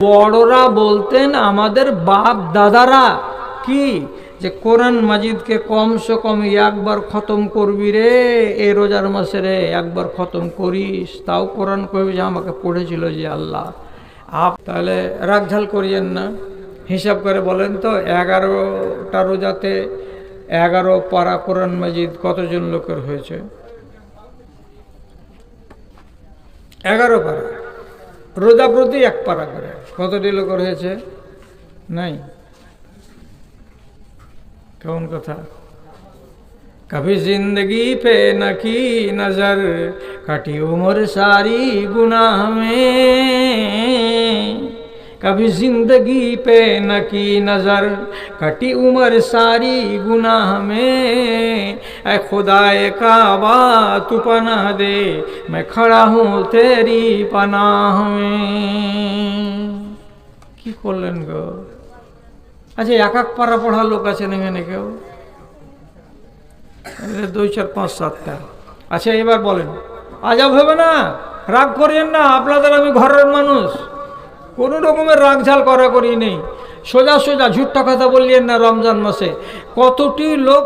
বড়রা বলতেন আমাদের বাপ দাদারা কি যে কোরআন মাজিদকে কমসে কম একবার খতম করবি রে, এই রোজার মাসে রে একবার খতম করিস, তাও কোরআন কবি যে আমাকে পড়েছিল যে আল্লাহ। তাহলে রাগঝাল করিয়েন না, হিসাব করে বলেন তো 11টা রোজাতে 11 পারা কোরআন মাজিদ কতজন লোকের হয়েছে? 11 পারা, রোজা প্রতি 1 পারা করে কতটি লোকের হয়েছে? নাই। कौन कथा? कभी जिंदगी पे न की नजर, कटी उम्र सारी गुनाह में। कभी जिंदगी पे न की नजर, कटी उम्र सारी गुनाह में। ऐ खुदाए काबा तू पनाह दे, मैं खड़ा हूँ तेरी पनाह में। की করলেন গো? আচ্ছা, 1 পারা পড়ার লোক আছেন এখানে কেউ? 2, 4, 5, 7টা। আচ্ছা, এবার বলেন, আজাব হবে না? রাগ করিয়েন না, আপনাদের আমি ঘরের মানুষ, কোনো রকমের রাগ ঝাল করি নেই। সোজা সোজা ঝুট্টা কথা বললেন না। রমজান মাসে কতটি লোক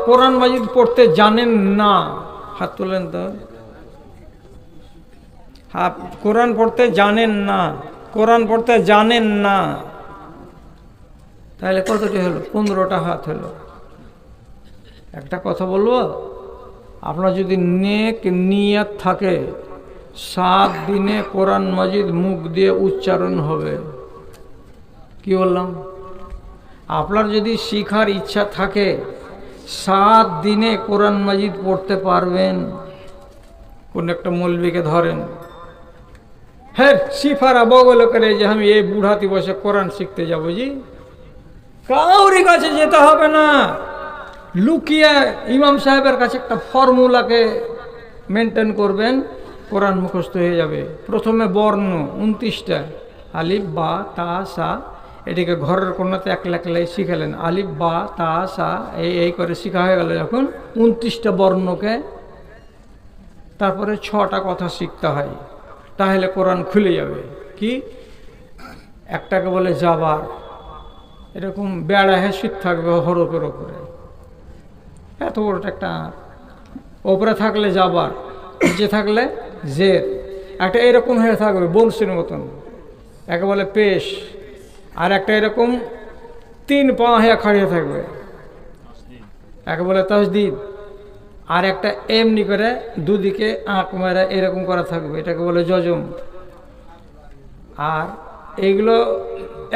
কোরআন মাজিদ পড়তে জানেন না? হাত তোলেন তো। কোরআন পড়তে জানেন না, কোরআন পড়তে জানেন না। তাহলে কতটি হলো? 15টা হাত হলো। একটা কথা বলবো, আপনার যদি নেক নিয়ত থাকে 7 দিনে কোরআন মাজিদ মুখ দিয়ে উচ্চারণ হবে। কি বললাম? আপনার যদি শিখার ইচ্ছা থাকে 7 দিনে কোরআন মাজিদ পড়তে পারবেন। কোন একটা মৌলবীকে ধরেন, হ্যাঁ সিফারা বগল করে যে আমি এই বুড়াতি বসে কোরআন শিখতে যাবো। জি, কাউরি কাছে যেতে হবে না, লুকিয়ে ইমাম সাহেবের কাছে একটা ফর্মুলাকে মেনটেন করবেন, কোরআন মুখস্থ হয়ে যাবে। প্রথমে বর্ণ 29টা, আলিফ বা তা সা, এটিকে ঘরের কোনাতে একলাই শিখালেন। আলিফ বা তা সা এই করে শিখা হয়ে গেল যখন 29টা বর্ণকে, তারপরে 6টা কথা শিখতে হয়, তাহলে কোরআন খুলে যাবে। কি? একটাকে বলে জাবার, এরকম বেড়া হেসিট থাকবে হরফের ওপরে, এত বড় একটা, ওপরে থাকলে জাবার, নিচে থাকলে জের, একটা এরকম হয়ে থাকবে বংশীর মতন, একে বলে পেশ, আর একটা এরকম 3 পা হয়ে খাড়িয়ে থাকবে, একে বলে তাসদিদ, আর একটা এমনি করে দুদিকে আঁক মেরে এরকম করা থাকবে, এটাকে বলে জজম। আর এইগুলো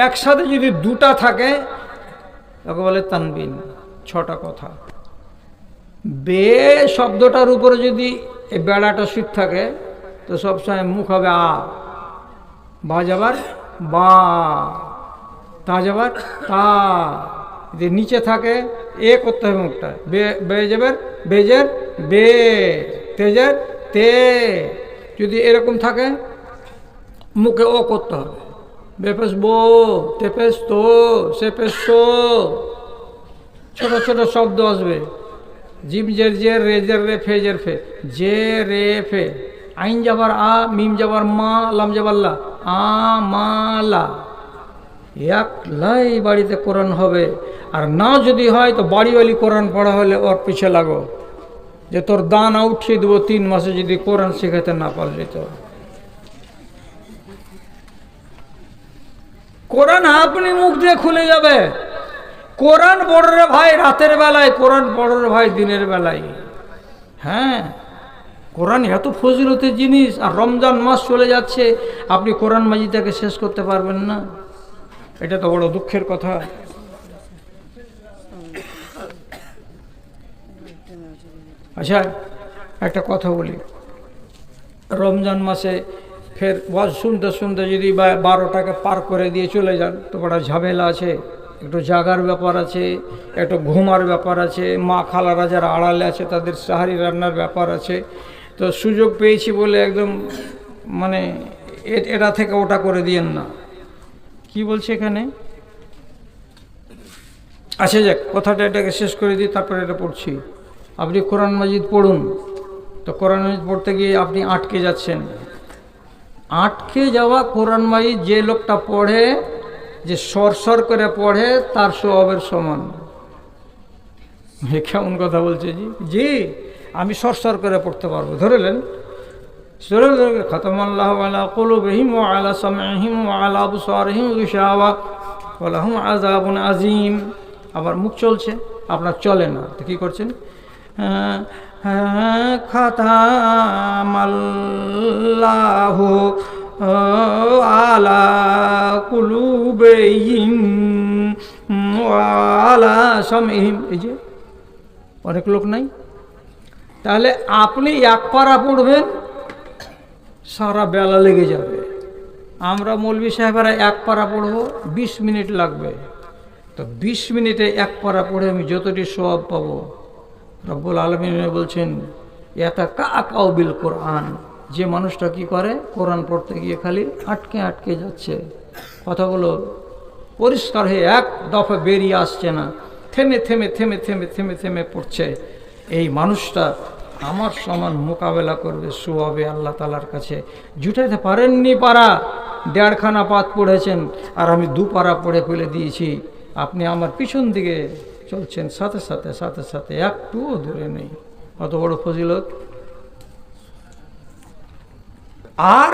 একসাথে যদি 2টা থাকে তাকে বলে তানবিন। 6টা কথা। বে শব্দটার উপরে যদি এই বেড়াটা সুদ থাকে তো সবসময় মুখ হবে আ, বা যাবার বা, তা যাবার তা, যদি নিচে থাকে এ করতে হবে মুখটা, বে যাবার বেজের বে, তেজের তে, যদি এরকম থাকে মুখে ও করতে হবে। বেপেস বো, তেপেস তো, সেপেস তো, ছোট ছোট শব্দ আসবে। জিম জের জের, রেজের রে, ফেজের ফে, জে রে ফে, আইন যাবার আ, মিম যাবার মা, লাম যাবার লা, আ মা লা। একলাই বাড়িতে কোরআন হবে। আর না যদি হয় তো বাড়িওয়ালি কোরআন পড়া হলে ওর পিছে লাগো, যে তোর দানা উঠিয়ে দেবো 3 মাসে যদি কোরআন শেখাতে না পারলি তো। কোরআন আপনি মুখ দিয়ে খুলে যাবে। কোরআন পড়ো রে ভাই রাতের বেলায়, কোরআন পড়ো রে ভাই দিনের বেলায়। হ্যাঁ, কোরআন এত ফজিলতের জিনিস, আর রমজান মাস চলে যাচ্ছে, আপনি কোরআন মাজিদটাকে শেষ করতে পারবেন না, এটা তো বড় দুঃখের কথা। আচ্ছা, একটা কথা বলি, রমজান মাসে ফের ওয়াজ শুনতে শুনতে যদি 12টাকে পার করে দিয়ে চলে যান তো বড় ঝামেলা আছে। একটু জাগার ব্যাপার আছে, একটু ঘুমার ব্যাপার আছে, মা খালারা যারা আড়ালে আছে তাদের সাহারি রান্নার ব্যাপার আছে। তো সুযোগ পেয়েছি বলে একদম মানে এটা থেকে ওটা করে দিয়েন না। কি বলছে এখানে? আচ্ছা যাক, কথাটা এটাকে শেষ করে দিই, তারপরে এটা পড়ছি। আপনি কোরআন মাজিদ পড়ুন, তো কোরআন মাজিদ পড়তে গিয়ে আপনি আটকে যাচ্ছেন, আটকে যাওয়া কোরআন মাজিদ যে লোকটা পড়ে, যে সরসর করে পড়ে, তার সওয়াবের সমান। কেমন কথা বলছে জি? জি, আমি সরসর করে পড়তে পারবো। ধরলেন খতমাল্লাহু আলা কুলুবিহিম ওয়া আলা সামঈহিম ওয়া আলা আবসারিহিম গিশাওয়া ওয়া লাহুম আযাবুন আযীম। আবার মুখ চলছে, আপনার চলে না, তো কি করছেন? খতামাল্লাহু আলা কুলুবিহিম ওয়া আলা সামঈহিম। এই যে অনেক লোক নাই, তাহলে আপনি এক পারা পড়বেন, সারা বেলা লেগে যাবে। আমরা মৌলভী সাহেবেরা এক পারা পড়বো, 20 মিনিট লাগবে। তো 20 মিনিটে এক পারা পড়ে আমি যতটি সওয়াব পাবো। রব্বুল আলামিন বলছেন ইয়াতাকাউ বিল কোরআন, যে মানুষটা কি করে, কোরআন পড়তে গিয়ে খালি আটকে আটকে যাচ্ছে, কথাগুলো পরিষ্কার হয়ে এক দফা বেরিয়ে আসছে না, থেমে থেমে থেমে থেমে থেমে থেমে পড়ছে, এই মানুষটা আমার সমান মোকাবেলা করবে সওয়াবে আল্লাহ তাআলার কাছে। জুটাইতে পারেননি পারা, 1.5খানা পাত পড়েছেন, আর আমি 2 পারা পড়ে ফেলে দিয়েছি। আপনি আমার পিছন দিকে চলছেন, সাথে সাথে সাথে সাথে, একটুও দূরে নেই। কত বড় ফজিলত! আর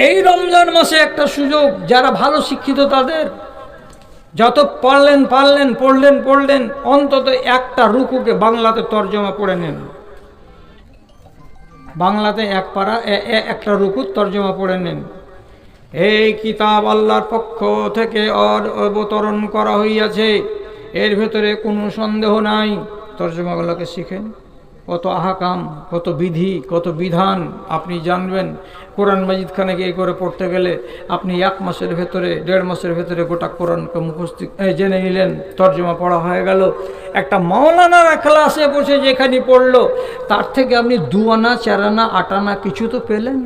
এই রমজান মাসে একটা সুযোগ, যারা ভালো শিক্ষিত তাদের, যত পড়লেন পড়লেন, অন্তত একটা রুকুকে বাংলাতে তর্জমা পড়ে নেন। বাংলাতে একটা রুকু তর্জমা পড়ে নেন। এই কিতাব আল্লাহর পক্ষ থেকে অবতরণ করা হইয়াছে, এর ভেতরে কোনো সন্দেহ নাই। তর্জমাগুলোকে শিখেন, কত আহকাম, কত বিধি, কত বিধান আপনি জানবেন। কোরআন মাজিদ খানে গিয়ে করে পড়তে গেলে আপনি 1 মাসের ভেতরে, 1.5 মাসের ভেতরে গোটা কোরআনকে মুখস্থ জেনে নিলেন, তর্জমা পড়া হয়ে গেল। একটা মাওলানার ক্লাসে বসে যেখানে পড়লো, তার থেকে আপনি 2 আনা 4 আনা 8 আনা কিছু তো পেলেন।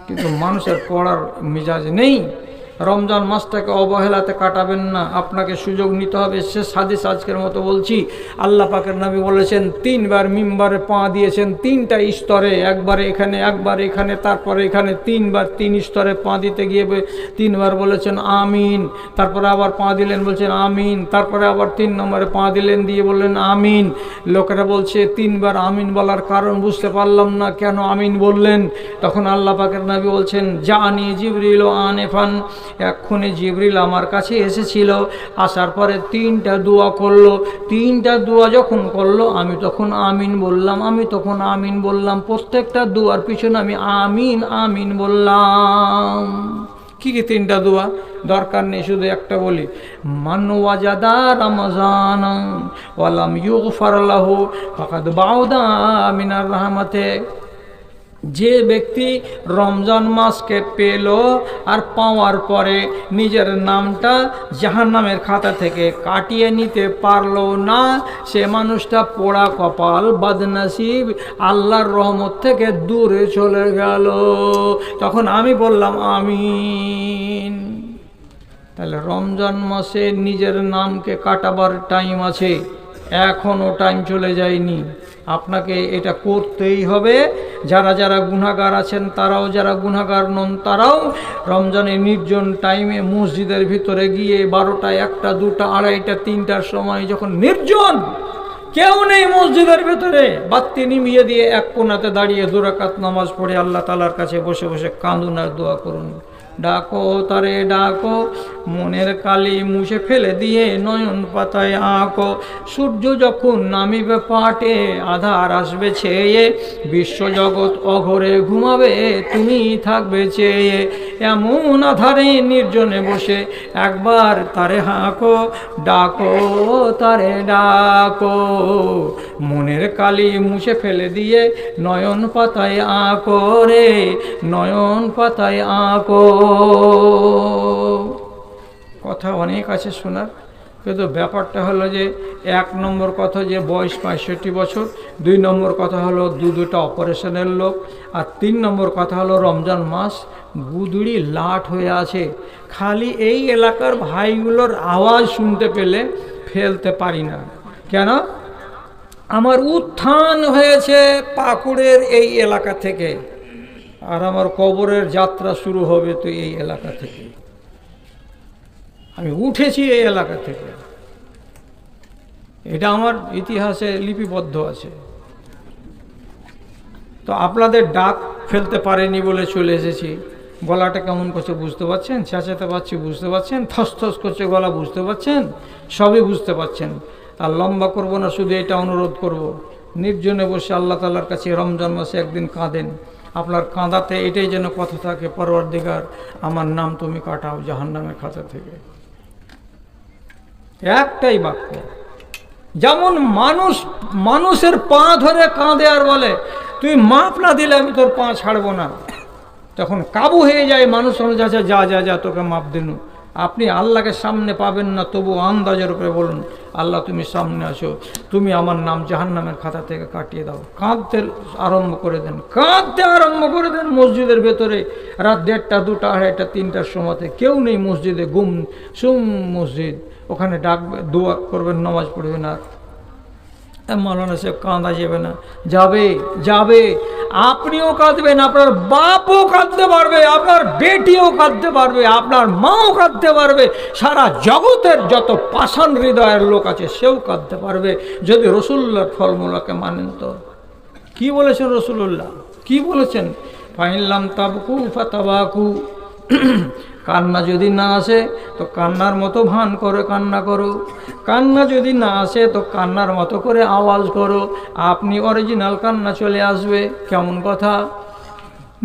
কিন্তু মানুষের পড়ার মিজাজ নেই। রমজান মাসটাকে অবহেলাতে কাটাবেন না, আপনাকে সুযোগ নিতে হবে। শেষ হাদিস আজকের মতো বলছি, আল্লাহ পাকের নবী বলেছেন 3 বার মিম্বারে পা দিয়েছেন, 3টা স্তরে, একবার এখানে, একবার এখানে, তারপরে এখানে, 3 বার 3 স্তরে পা দিতে গিয়ে 3 বার বলেছেন আমিন, তারপরে আবার পা দিলেন বলছেন আমিন, তারপরে আবার 3 নম্বরে পা দিলেন, দিয়ে বললেন আমিন। লোকেরা বলছে 3 বার আমিন বলার কারণ বুঝতে পারলাম না, কেন আমিন বললেন? তখন আল্লাহ পাকের নবী বলছেন জানি জিবরিল আনেফান, এক্ষুনি জিবরিল আমার কাছে এসেছিল, আসার পরে 3টা দোয়া করলো। 3টা দোয়া যখন করলো, আমি তখন আমিন বললাম, আমি তখন আমিন বললাম। প্রত্যেকটা দোয়ার পিছনে আমি আমিন আমিন বললাম। কি 3টা দোয়া? দরকার নেই, শুধু একটা বলি, মান ওয়াজাদা রমজান ওয়ালাম ইউগফার লাহু ফাকাদ বাউদা মিনার রাহমাতে। যে ব্যক্তি রমজান মাসকে পেল আর পাওয়ার পরে নিজের নামটা জাহান্নামের খাতা থেকে কাটিয়ে নিতে পারলো না, সে মানুষটা পোড়া কপাল, বদনসিব, আল্লাহর রহমত থেকে দূরে চলে গেল। তখন আমি বললাম আমিন। তাহলে রমজান মাসে নিজের নামকে কাটাবার টাইম আছে, এখনও টাইম চলে যায়নি। আপনাকে এটা করতেই হবে। যারা যারা গুনাহগার আছেন তারাও, যারা গুনাহগার নন তারাও রমজানের নির্জন টাইমে মসজিদের ভিতরে গিয়ে 12টা, 1টা, 2টা, 2:30টা, 3টার সময় যখন নির্জন, কেউ নেই মসজিদের ভেতরে, বাতি নিভিয়ে দিয়ে এক কোণাতে দাঁড়িয়ে 2 রাকাত নামাজ পড়ে আল্লাহ তাআলার কাছে বসে বসে কাঁদুন আর দোয়া করুন। ডাকো তারে ডাকো, মনের কালি মুছে ফেলে দিয়ে নয়ন পাতায় আঁকো। সূর্য যখন নামিবে পাটে, আধার আসবে ছেয়ে, বিশ্বজগৎ অঘরে ঘুমাবে, তুমি থাকবে চেয়ে। এমন আধারে নির্জনে বসে একবার তারে হাঁকো, ডাকো তারে ডাকো, মনের কালি মুছে ফেলে দিয়ে নয়ন পাতায় আঁকো রে, নয়ন পাতায় আঁকো। কথা অনেক আছে শোনার, কিন্তু ব্যাপারটা হলো যে 1 নম্বর কথা যে বয়স 65 বছর, 2 নম্বর কথা হলো 2টা অপারেশনের লোক, আর 3 নম্বর কথা হলো রমজান মাস গুদুড়ি লাট হয়ে আছে। খালি এই এলাকার ভাইগুলোর আওয়াজ শুনতে পেলে ফেলতে পারি না। কেন? আমার উত্থান হয়েছে পাকুড়ের এই এলাকা থেকে, আর আমার কবরের যাত্রা শুরু হবে তো এই এলাকা থেকে। আমি উঠেছি এই এলাকা থেকে, এটা আমার ইতিহাসে লিপিবদ্ধ আছে। তো আপনাদের ডাক ফেলতে পারেনি বলে চলে এসেছি। গলাটা কেমন করছে বুঝতে পারছেন, চেঁচাতে পারছি বুঝতে পারছেন, থস করছে গলা বুঝতে পারছেন, সবই বুঝতে পারছেন। আর লম্বা করব না, শুধু এটা অনুরোধ করব, নির্জনে বসে আল্লাহ তাআলার কাছে রমজান মাসে একদিন কাঁদেন। আপনার কাঁদাতে এটাই যেন কথা থাকে, পরওয়ারদিগার আমার নাম তুমি কাটাও জাহান্নামের খাতা থেকে। একটাই বাক্য। যেমন মানুষের পা ধরে কাঁদে আর বলে তুই মাপ না দিলে আমি তোর পা ছাড়বো না, তখন কাবু হয়ে যায় মানুষ, যাচ্ছে যা যা যা তোকে মাপ দিনু। আপনি আল্লাহকে সামনে পাবেন না, তবু আন্দাজের উপরে বলুন আল্লাহ তুমি সামনে আসো, তুমি আমার নাম জাহান্নামের খাতা থেকে কাটিয়ে দাও। কাঁদতে আরম্ভ করে দেন, কাঁদতে আরম্ভ করে দেন। মসজিদের ভেতরে রাত 1:30, 2টা, 2:30, 3টার সময়তে কেউ নেই মসজিদে, সুম মসজিদ, ওখানে ডাকবে, দোয়া করবেন, নামাজ পড়বেন। আর মাওলানা সাহেব কাঁদা যাবে না, যাবে যাবে। আপনিও কাঁদবেন, আপনার বাপও কাঁদতে পারবে, আপনার বেটিও কাঁদতে পারবে, আপনার মাও কাঁদতে পারবে, সারা জগতের যত পাষাণ হৃদয়ের লোক আছে সেও কাঁদতে পারবে, যদি রসুল্লাহর ফর্মুলাকে মানেন। তো কি বলেছেন রসুল্লাহ, কি বলেছেন? ফাইনলাম তাবকু ফাতাবাকু, কান্না যদি না আসে তো কান্নার মতো ভান করে কান্না করো, কান্না যদি না আসে তো কান্নার মতো করে আওয়াজ করো, আপনি অরিজিনাল কান্না চলে আসবে। কেমন কথা?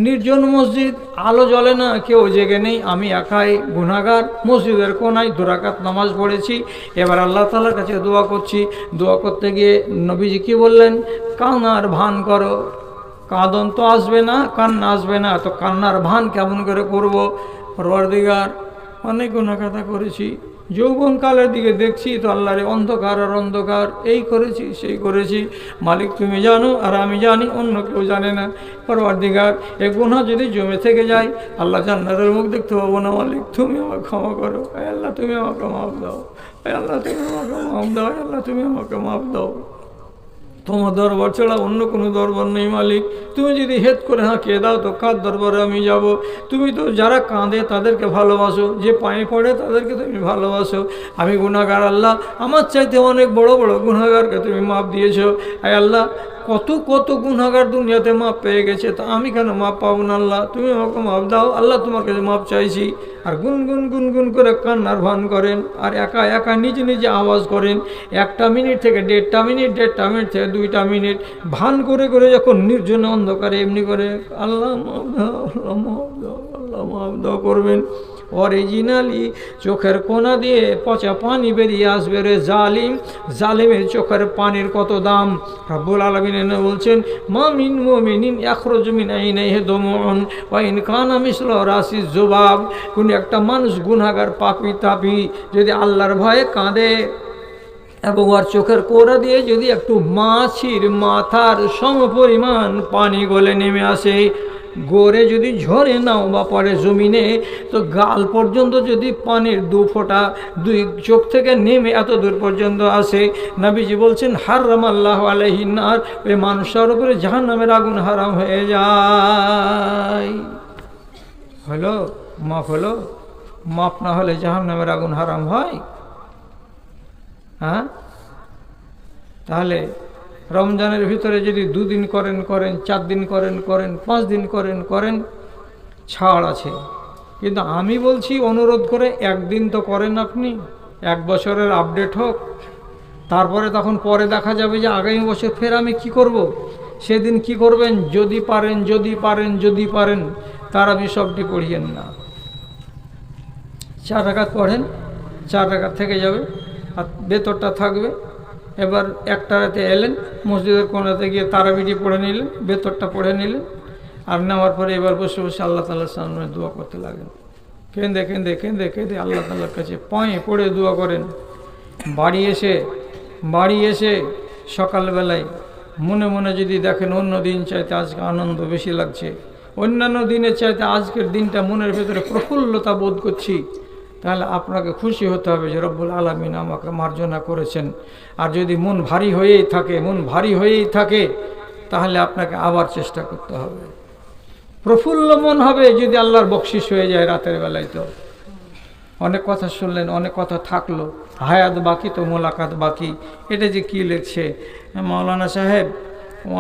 নির্জন মসজিদ, আলো জ্বলে না, কেউ জেগে নেই, আমি একাই গুনাহগার, মসজিদের কোনায় 2 রাকাত নামাজ পড়েছি, এবার আল্লাহ তাআলার কাছে দোয়া করছি। দোয়া করতে গিয়ে নবীজি কি বললেন? কান্নার ভান করো। কাঁদন তো আসবে না, কান্না আসবে না, তো কান্নার ভান কেমন করে করব? পরওয়ারদিগার, অনেক গুনাহগার করেছি, যৌবনকালের দিকে দেখছি তো আল্লাহরে অন্ধকার আর অন্ধকার, এই করেছি সেই করেছি, মালিক তুমি জানো আর আমি জানি, অন্য কেউ জানে না। পরওয়ারদিগার, এই গুনাহ যদি জমে থেকে যায়, আল্লাহ জান্নাতের মুখ দেখতে পাবো না, মালিক তুমি আমাকে ক্ষমা করো, আল্লাহ তুমি আমাকে মাফ দাও, আল্লাহ তুমি আমাকে মাফ দাও, আল্লাহ তুমি আমাকে মাফ দাও। তোমার দরবার ছাড়া অন্য কোনো দরবার নেই মালিক, তুমি যদি হেদ করে হাঁকিয়ে দাও তো কার দরবারে আমি যাব? তুমি তো যারা কাঁদে তাদেরকে ভালোবাসো, যে পায়ে পড়ে তাদেরকে তুমি ভালোবাসো। আমি গুনাহগার আল্লাহ, আমার চাইতে অনেক বড় বড় গুনাহগারকে তুমি মাপ দিয়েছো। আয় আল্লাহ, কত কত গুনাহগার দুনিয়াতে মাপ পেয়ে গেছে, তো আমি কেন মাপ পাবো না? আল্লাহ তুমি আমাকে মাপ দাও, আল্লাহ তোমার কাছে মাপ চাইছি। আর গুনগুন গুনগুন করে কান্নার ভান করেন, আর একা একা নিজে নিজে আওয়াজ করেন। 1টা মিনিট থেকে 1.5টা মিনিট, 1.5টা মিনিট থেকে 2টা মিনিট ভান করে করে যখন নির্জন অন্ধকারে এমনি করে আল্লাহ মাপ দাও, আল্লাহ মাপ দাও, আল্লাহ মাপ দাও করবেন। অরিজিনালি চোখের কোনা দিয়ে পচা পানি বেরিয়ে আসবে রে জালিম, জালিমের চোখের পানির কত দাম। রব্বুল আলামিন বলছেন, মা মিন মুমিনিন ইয়াখরুজু মিন আইনাইহি দুমুউন ওয়া ইন কানা মিসলু রাসিজ যুবাব। কোন একটা মানুষ গুনাহগার পাপী তাপী যদি আল্লাহর ভয়ে কাঁদে এবং ওর চোখের কোনা দিয়ে যদি একটু মাছির মাথার সমপরিমাণ পানি গলে নেমে আসে, গড়ে যদি ঝরে নাও বা পড়ে জমিনে, তো গাল পর্যন্ত যদি পানির 2 ফোঁটা 2 চোখ থেকে নেমে এত দূর পর্যন্ত আসে, নবীজি বলছেন হারামাল্লাহু আলাইহিন নার, ওই মানুষের উপরে জাহান্নামের আগুন হারাম হয়ে যায়। হলো মাফ হলো? মাফ না হলে জাহান্নামের আগুন হারাম হয়? হ্যাঁ, তাহলে রমজানের ভিতরে যদি 2 দিন করেন, 4 দিন করেন, 5 দিন করেন, ছাড় আছে। কিন্তু আমি বলছি অনুরোধ করে 1 দিন তো করেন আপনি, 1 বছরের আপডেট হোক, তারপরে তখন পরে দেখা যাবে যে আগামী বছর ফের আমি কি করব। সেদিন কি করবেন? যদি পারেন তারাবি সবটি পড়িয়েন না, 4 রাকাত পড়েন, 4 রাকাত থেকে যাবে আর বেতরটা থাকবে। এবার 1টা রাতে এলেন, মসজিদের কোণাতে গিয়ে তারাবিটি পড়ে নিলেন, বেতরটা পড়ে নিলেন, আর নেওয়ার পরে এবার বসে বসে আল্লাহ তাআলার সামনে দোয়া করতে লাগেন। কেঁদে কেঁদে কেঁদে কেঁদে আল্লাহ তাআলার কাছে পায়ে পড়ে দোয়া করেন। বাড়ি এসে সকালবেলায় মনে মনে যদি দেখেন অন্য দিন চাইতে আজকে আনন্দ বেশি লাগছে, অন্যান্য দিনের চাইতে আজকের দিনটা মনের ভেতরে প্রফুল্লতা বোধ করছি, তাহলে আপনাকে খুশি হতে হবে যে রব্বুল আলামিন আমাকে মার্জনা করেছেন। আর যদি মন ভারী হয়েই থাকে তাহলে আপনাকে আবার চেষ্টা করতে হবে। প্রফুল্ল মন হবে যদি আল্লাহর বকশিস হয়ে যায় রাতের বেলায়। তো অনেক কথা শুনলেন, অনেক কথা থাকলো, হায়াত বাকি তো মোলাকাত বাকি। এটা যে কী লিখছে মাওলানা সাহেব,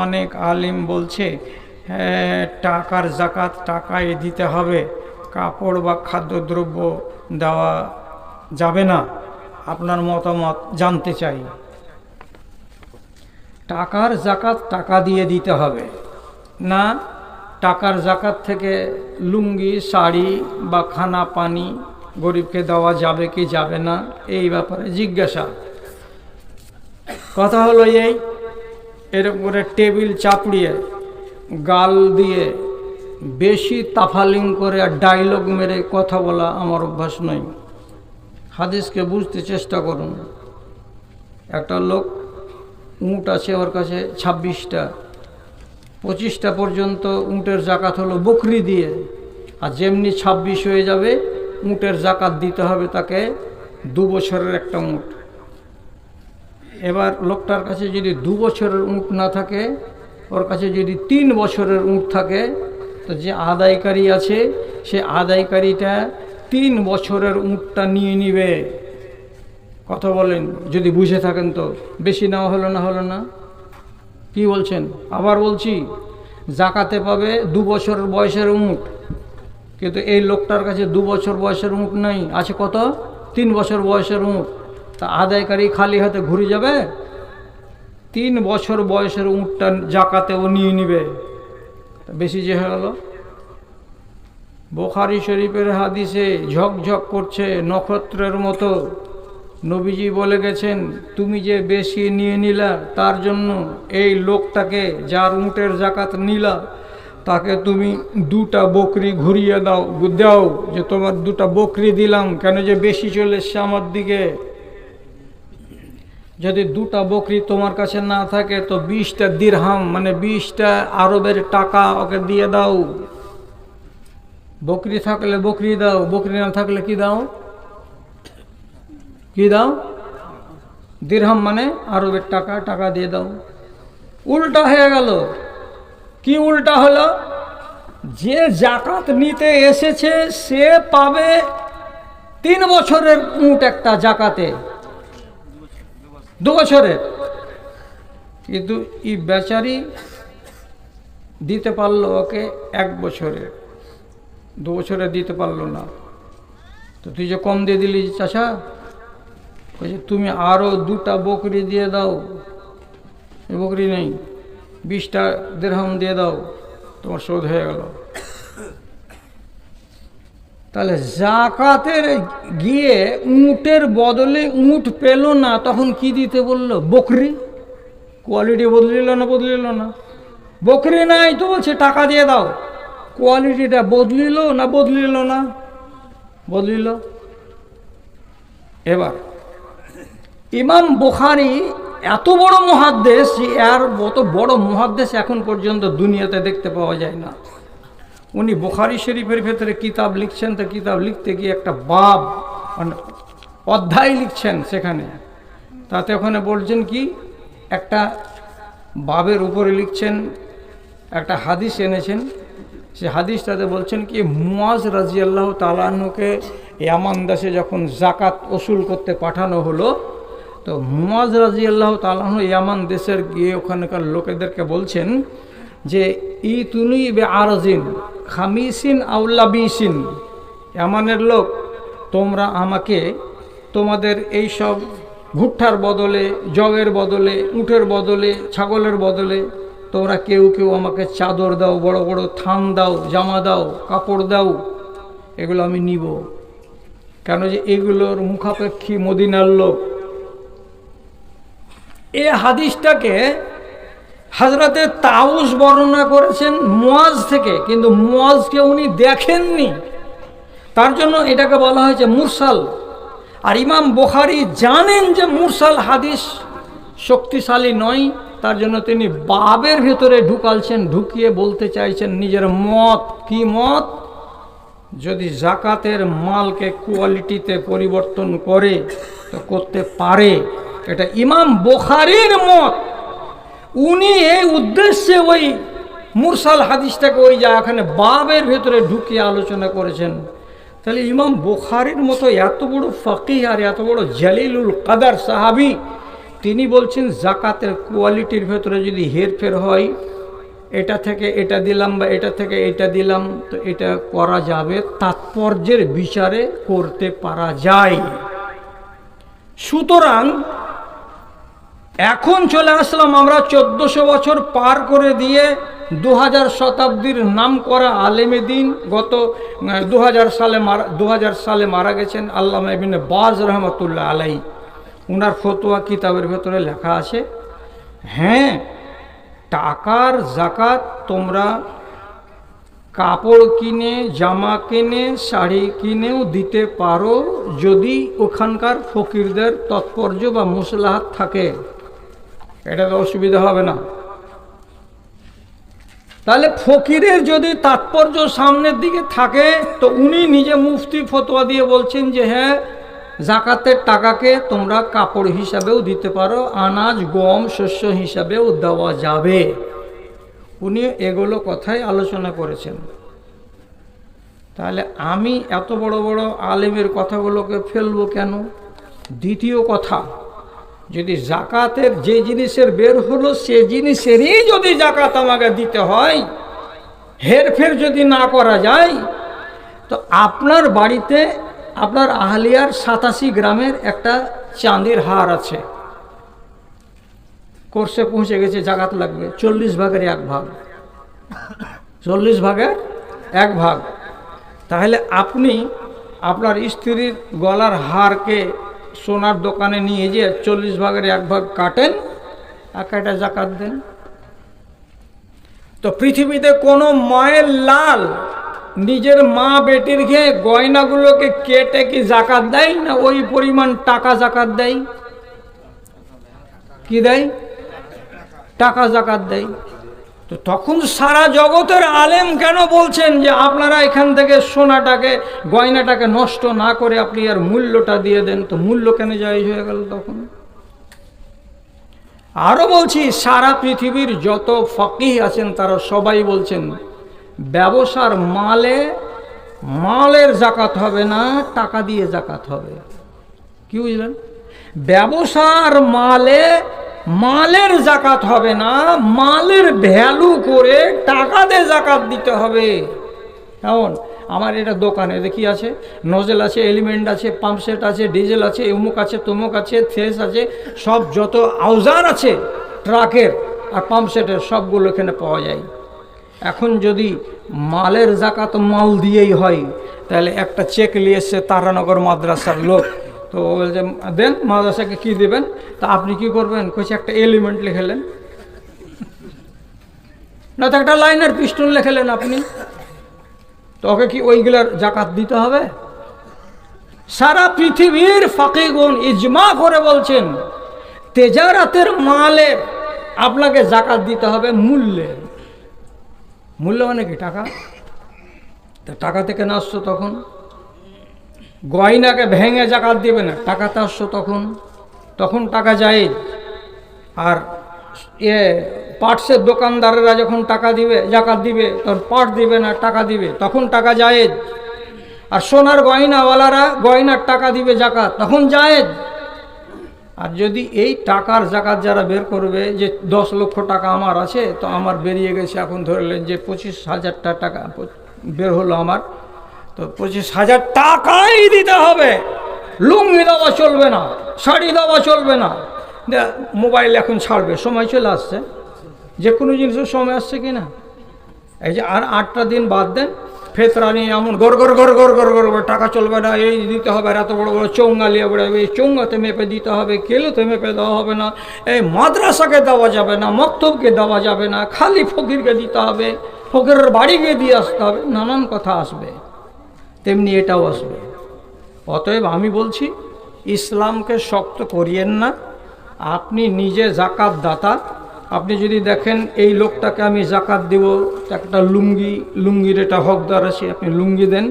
অনেক আলিম বলছে টাকার জাকাত টাকায় দিতে হবে, কাপড় বা খাদ্যদ্রব্য দেওয়া যাবে না। আপনার মতামত জানতে চাই। টাকার জাকাত টাকা দিয়ে দিতে হবে না, টাকার জাকাত থেকে লুঙ্গি শাড়ি বা খানা পানি গরিবকে দেওয়া যাবে কি যাবে না, এই ব্যাপারে জিজ্ঞাসা। কথা হলো এই, এরকম করে টেবিল চাপড়িয়ে গাল দিয়ে বেশি তাফালিং করে আর ডায়লগ মেরে কথা বলা আমার অভ্যাস নয়। হাদিসকে বুঝতে চেষ্টা করুন। একটা লোক উট আছে ওর কাছে 26টা, 25টা পর্যন্ত উটের জাকাত হলো বকরি দিয়ে, আর যেমনি 26 হয়ে যাবে উটের জাকাত দিতে হবে তাকে 2 বছরের একটা উট। এবার লোকটার কাছে যদি 2 বছরের উট না থাকে, ওর কাছে যদি 3 বছরের উট থাকে, তো যে আদায়কারী আছে সে আদায়কারীটা 3 বছরের উটটা নিয়ে নিবে। কথা বলেন, যদি বুঝে থাকেন তো। বেশি নেওয়া হলো না, হলো না? কি বলছেন? আবার বলছি, জাকাতে পাবে 2 বছর বয়সের উট, কিন্তু এই লোকটার কাছে 2 বছর বয়সের উট নাই, আছে কত? 3 বছর বয়সের উট। তা আদায়কারী খালি হাতে ঘুরে যাবে? 3 বছর বয়সের উটটা জাকাতে ও নিয়ে নিবে। বেশি যে হয়ে গেল। বুখারী শরীফের হাদিসে ঝকঝক করছে নক্ষত্রের মতো। নবীজি বলে গেছেন, তুমি যে বেশি নিয়ে নিলা তার জন্য এই লোকটাকে যার উটের জাকাত নিলা তাকে তুমি 2টা বকরি ঘুরিয়ে দাও যে তোমার 2টা বকরি দিলাম, কেন যে বেশি চলে এসছে আমার দিকে। যদি 2টা বকরি তোমার কাছে না থাকে তো 20টা দিরহাম মানে 20টা আরবের টাকা ওকে দিয়ে দাও। বকরি থাকলে বকরি দাও, বকরি না থাকলে কি দাও? কি দাও? দিরহাম মানে আরবের টাকা, টাকা দিয়ে দাও। উল্টা হয়ে গেল। কি উল্টা হলো? যে জাকাত নিতে এসেছে সে পাবে 3 বছরের উট একটা জাকাতে, 2 বছরের, কিন্তু এই বেচারি দিতে পারলো ওকে 1 বছরে, 2 বছরে দিতে পারলো না। তো তুই যে কম দিয়ে দিলি চাচা, বলছে তুমি আরও 2টা বকরি দিয়ে দাও। এই বকরি নেই, 20টা দিরহাম দিয়ে দাও, তোমার শোধ হয়ে গেল। তাহলে জাকাতের গিয়ে উটের বদলে উট পেল না, তখন কি দিতে বললো? বকরি। কোয়ালিটি বদলিল না? বদলিল না? বকরি নাই তো বলছে টাকা দিয়ে দাও। কোয়ালিটিটা বদলিল না? বদলিল না? বদলিল। এবার ইমাম বুখারী এত বড় মুহাদ্দিস, এর মত বড় মুহাদ্দিস এখন পর্যন্ত দুনিয়াতে দেখতে পাওয়া যায় না। উনি বুখারী শরীফের ভেতরে কিতাব লিখছেন, তো কিতাব লিখতে গিয়ে একটা বাব মানে অধ্যায় লিখছেন, সেখানে তাতে ওখানে বলছেন কি, একটা বাবের উপরে লিখছেন একটা হাদিস এনেছেন। সে হাদিসটাতে বলছেন কি, মুয়াজ রাদিয়াল্লাহু তাআলা আনহুকে ইয়ামান দেশে যখন জাকাত ওসুল করতে পাঠানো হলো, তো মুয়াজ রাদিয়াল্লাহু তাআলা আনহু ইয়ামান দেশের গিয়ে ওখানকার লোকেদেরকে বলছেন যে ইতুনি বে আরজিন খামিসিন আউলাবিসিন, ইয়ামানের লোক তোমরা আমাকে তোমাদের এই সব ভুট্টার বদলে, জবের বদলে, উটের বদলে, ছাগলের বদলে তোমরা কেউ কেউ আমাকে চাদর দাও, বড় বড় থান দাও, জামা দাও, কাপড় দাও, এগুলো আমি নিব। কেন যে এগুলোর মুখাপেক্ষী মদিনার লোক। এই হাদিসটাকে হযরতে তাউস বর্ণনা করেছেন মুয়াজ থেকে, কিন্তু মুয়াজকে উনি দেখেননি, তার জন্য এটাকে বলা হয়েছে মুরসাল। আর ইমাম বুখারী জানেন যে মুরসাল হাদিস শক্তিশালী নয়, তার জন্য তিনি বাবের ভেতরে ঢুকালছেন, ঢুকিয়ে বলতে চাইছেন নিজের মত। কি মত? যদি জাকাতের মালকে কোয়ালিটিতে পরিবর্তন করে তো করতে পারে, এটা ইমাম বুখারীর মত। উনি এই উদ্দেশ্যে ওই মুরসাল হাদিসটাকে ওই জায়গাখানে বাবের ভেতরে ঢুকিয়ে আলোচনা করেছেন। তাহলে ইমাম বুখারীর মতো এত বড় ফকিহ আর এত বড় জালিলুল কাদার সাহাবী, তিনি বলছেন জাকাতের কোয়ালিটির ভেতরে যদি হেরফের হয়, এটা থেকে এটা দিলাম বা এটা থেকে এটা দিলাম, তো এটা করা যাবে, তাৎপর্যের বিচারে করতে পারা যায়। সুতরাং এখন চলে আসলাম আমরা 1400 বছর পার করে দিয়ে 2000 শতাব্দীর নাম করা আলেমে দিন, গত 2000 সালে মারা গেছেন আল্লামা ইবনে বাজ রহমতুল্লাহ আলাইহি। উনার ফতোয়া কিতাবের ভেতরে লেখা আছে, হ্যাঁ টাকার জাকাত তোমরা কাপড় কিনে, জামা কিনে, শাড়ি কিনেও দিতে পারো, যদি ওখানকার ফকিরদের তৎপর্য বা মুসলাহাত থাকে, এটা তো অসুবিধা হবে না। তাহলে ফকিরের যদি তাৎপর্য সামনের দিকে থাকে, তো উনি নিজে মুফতি ফতোয়া দিয়ে বলছেন যে হ্যাঁ জাকাতের টাকাকে তোমরা কাপড় হিসাবেও দিতে পারো, আনাজ গম শস্য হিসাবেও দেওয়া যাবে। উনি এগুলো কথাই আলোচনা করেছেন। তাহলে আমি এত বড় বড় আলেমের কথাগুলোকে ফেলবো কেন? দ্বিতীয় কথা, যদি জাকাতের যে জিনিসের বের হলো সে জিনিসেরই যদি জাকাত আমাকে দিতে হয়, হেরফের যদি না করা যায়, তো আপনার বাড়িতে আপনার আহলিয়ার 87 গ্রামের একটা চাঁদির হার আছে, কোর্সে পৌঁছে গেছে, জাকাত লাগবে 40 ভাগের 1 ভাগ, 40 ভাগের 1 ভাগ। তাহলে আপনি আপনার স্ত্রীর গলার হারকে সোনার দোকানে নিয়ে যেয়ে 40 ভাগের 1 ভাগ কাটেন, একটা জাকাত দেন। তো পৃথিবীতে কোনো মায়ের লাল নিজের মা বেটির খেয়ে গয়নাগুলোকে কেটে কি জাকাত দেয় না ওই পরিমাণ টাকা জাকাত দেয়? কি দেয়? টাকা জাকাত দেয়। তো তখন সারা জগতের আলেম কেন বলছেন যে আপনারা এখান থেকে সোনাটাকে গয়নাটাকে নষ্ট না করে আপনি আর মূল্যটা দিয়ে দেন? তো মূল্য কেন জায়েজ হয়ে গেল তখন? আরো বলছি, সারা পৃথিবীর যত ফকিহ আছেন তারা সবাই বলছেন ব্যবসার মালের জাকাত হবে না, টাকা দিয়ে জাকাত হবে। কি বুঝলেন? ব্যবসার মালের জাকাত হবে না, মালের ভ্যালু করে টাকা দিয়ে জাকাত দিতে হবে। কেমন? আমার এটা দোকানে দেখি আছে, নজেল আছে, এলিমেন্ট আছে, পাম্পসেট আছে, ডিজেল আছে, অমুক আছে, তমুক আছে, থেস আছে, সব যত আউজার আছে ট্রাকের আর পাম্পসেটের সবগুলো এখানে পাওয়া যায়। এখন যদি মালের জাকাত মাল দিয়েই হয়, তাহলে একটা চেক নিয়ে এসছে তারানগর মাদ্রাসার লোক, তো বলছে দেন, মাদ্রাসাকে কি দেবেন? তা আপনি কি করবেন? কইছে একটা এলিমেন্ট লিখেলেন, না তো একটা লাইনার পিস্টন লিখেলেন আপনি, তো ওকে কি ওইগুলার জাকাত দিতে হবে? সারা পৃথিবীর ফাকিগুন ইজমা করে বলছেন তেজারাতের মালের আপনাকে জাকাত দিতে হবে মূল্যের। মূল্য মানে কি? টাকা। তা টাকা থেকে না আসছো তখন? গয়নাকে ভেঙে জাকাত দিবে না, টাকাতে আসছো তখন টাকা জায়েজ। আর পার্টসের দোকানদারেরা যখন টাকা দিবে জাকাত দিবে, তখন পার্ট দিবে না, টাকা দিবে, তখন টাকা জায়েজ। আর সোনার গয়নাওয়ালারা গয়নার টাকা দিবে জাকাত, তখন জায়েজ। আর যদি এই টাকার জাকাত যারা বের করবে যে 10 লক্ষ টাকা আমার আছে, তো আমার বেরিয়ে গেছে, এখন ধরলেন যে 25,000 টাকা বের হলো আমার, তো 25,000 টাকাই দিতে হবে। লুঙ্গি দেওয়া চলবে না, শাড়ি দেওয়া চলবে না। মোবাইল এখন ছাড়বে, সময় চলে আসছে, যে কোনো জিনিসের সময় আসছে কি না? এই যে আর 8টা দিন বাদ দেন, ফেতরা নিয়ে এমন গড় টাকা চলবে না, এই দিতে হবে, এত বড় বড় চৌঙ্গা নিয়ে বেড়াবে, এই চৌঙ্গাতে মেপে দিতে হবে, কেলোতে মেপে দেওয়া হবে না, এই মাদ্রাসাকে দেওয়া যাবে না, মক্তবকে দেওয়া যাবে না, খালি ফকিরকে দিতে হবে, ফকিরের বাড়ি গিয়ে দিয়ে আসতে হবে, নানান কথা আসবে। তেমনি এটাও আসবে। অতএব আমি বলছি ইসলামকে শক্ত করিয়েন না। আপনি নিজে জাকাত দাতা, আপনি যদি দেখেন এই লোকটাকে আমি জাকাত দেব, একটা লুঙ্গির এটা হকদার আছে, আপনি লুঙ্গি দেন।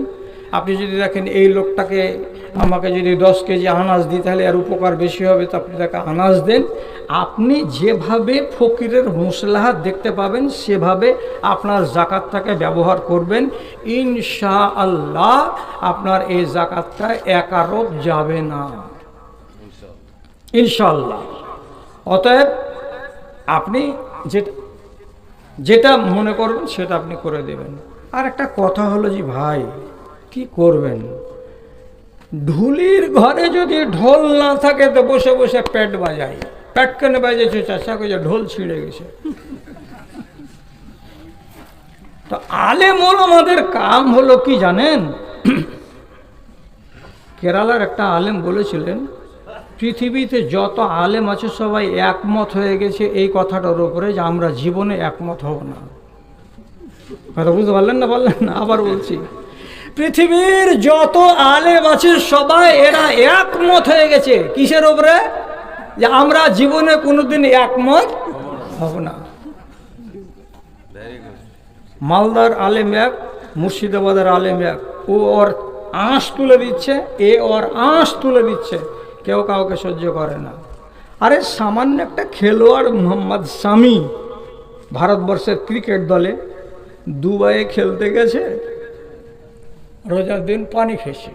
আপনি যদি দেখেন এই লোকটাকে আমাকে যদি 10 কেজি আনাজ দিই তাহলে এর উপকার বেশি হবে, তো আপনি তাকে আনাজ দেন। আপনি যেভাবে ফকিরের মুসলাহাত দেখতে পাবেন সেভাবে আপনার জাকাতটাকে ব্যবহার করবেন। ইনশাআল্লাহ আপনার এই জাকাতটা একারত যাবে না, ইনশাআল্লাহ। অতএব আপনি যেটা মনে করবেন সেটা আপনি করে দেবেন। আর একটা কথা হলো যে ভাই কি করবেন, ঢুলির ঘরে যদি ঢোল না থাকে তো বসে বসে পেট বাজাই। পেট কেন বাজেছে চাষা করে ঢোল ছিঁড়ে গেছে। তো আলেম আমাদের কাম হলো কি জানেন, কেরালার একটা আলেম বলেছিলেন পৃথিবীতে যত আলেম আছে সবাই একমত হয়ে গেছে এই কথাটার উপরে যে আমরা জীবনে একমত হব না। কথা বুঝতে পারলেন না? বললেন না? আবার বলছি, পৃথিবীর যত আলেম আছে সবাই এরা একমত হয়ে গেছে কিসের উপরে, যে আমরা জীবনে কোনোদিন একমত হব না। মালদার আলেম এক, মুর্শিদাবাদের আলেম এক, ও ওর আঁশ তুলে দিচ্ছে, এ ওর আঁশ তুলে দিচ্ছে, কেউ কাউকে সহ্য করে না। আরে সামান্য একটা খেলোয়াড় মোহাম্মদ শামি ভারতবর্ষের ক্রিকেট দলে দুবাইয়ে খেলতে গেছে, রোজার দিন পানি খেয়েছে।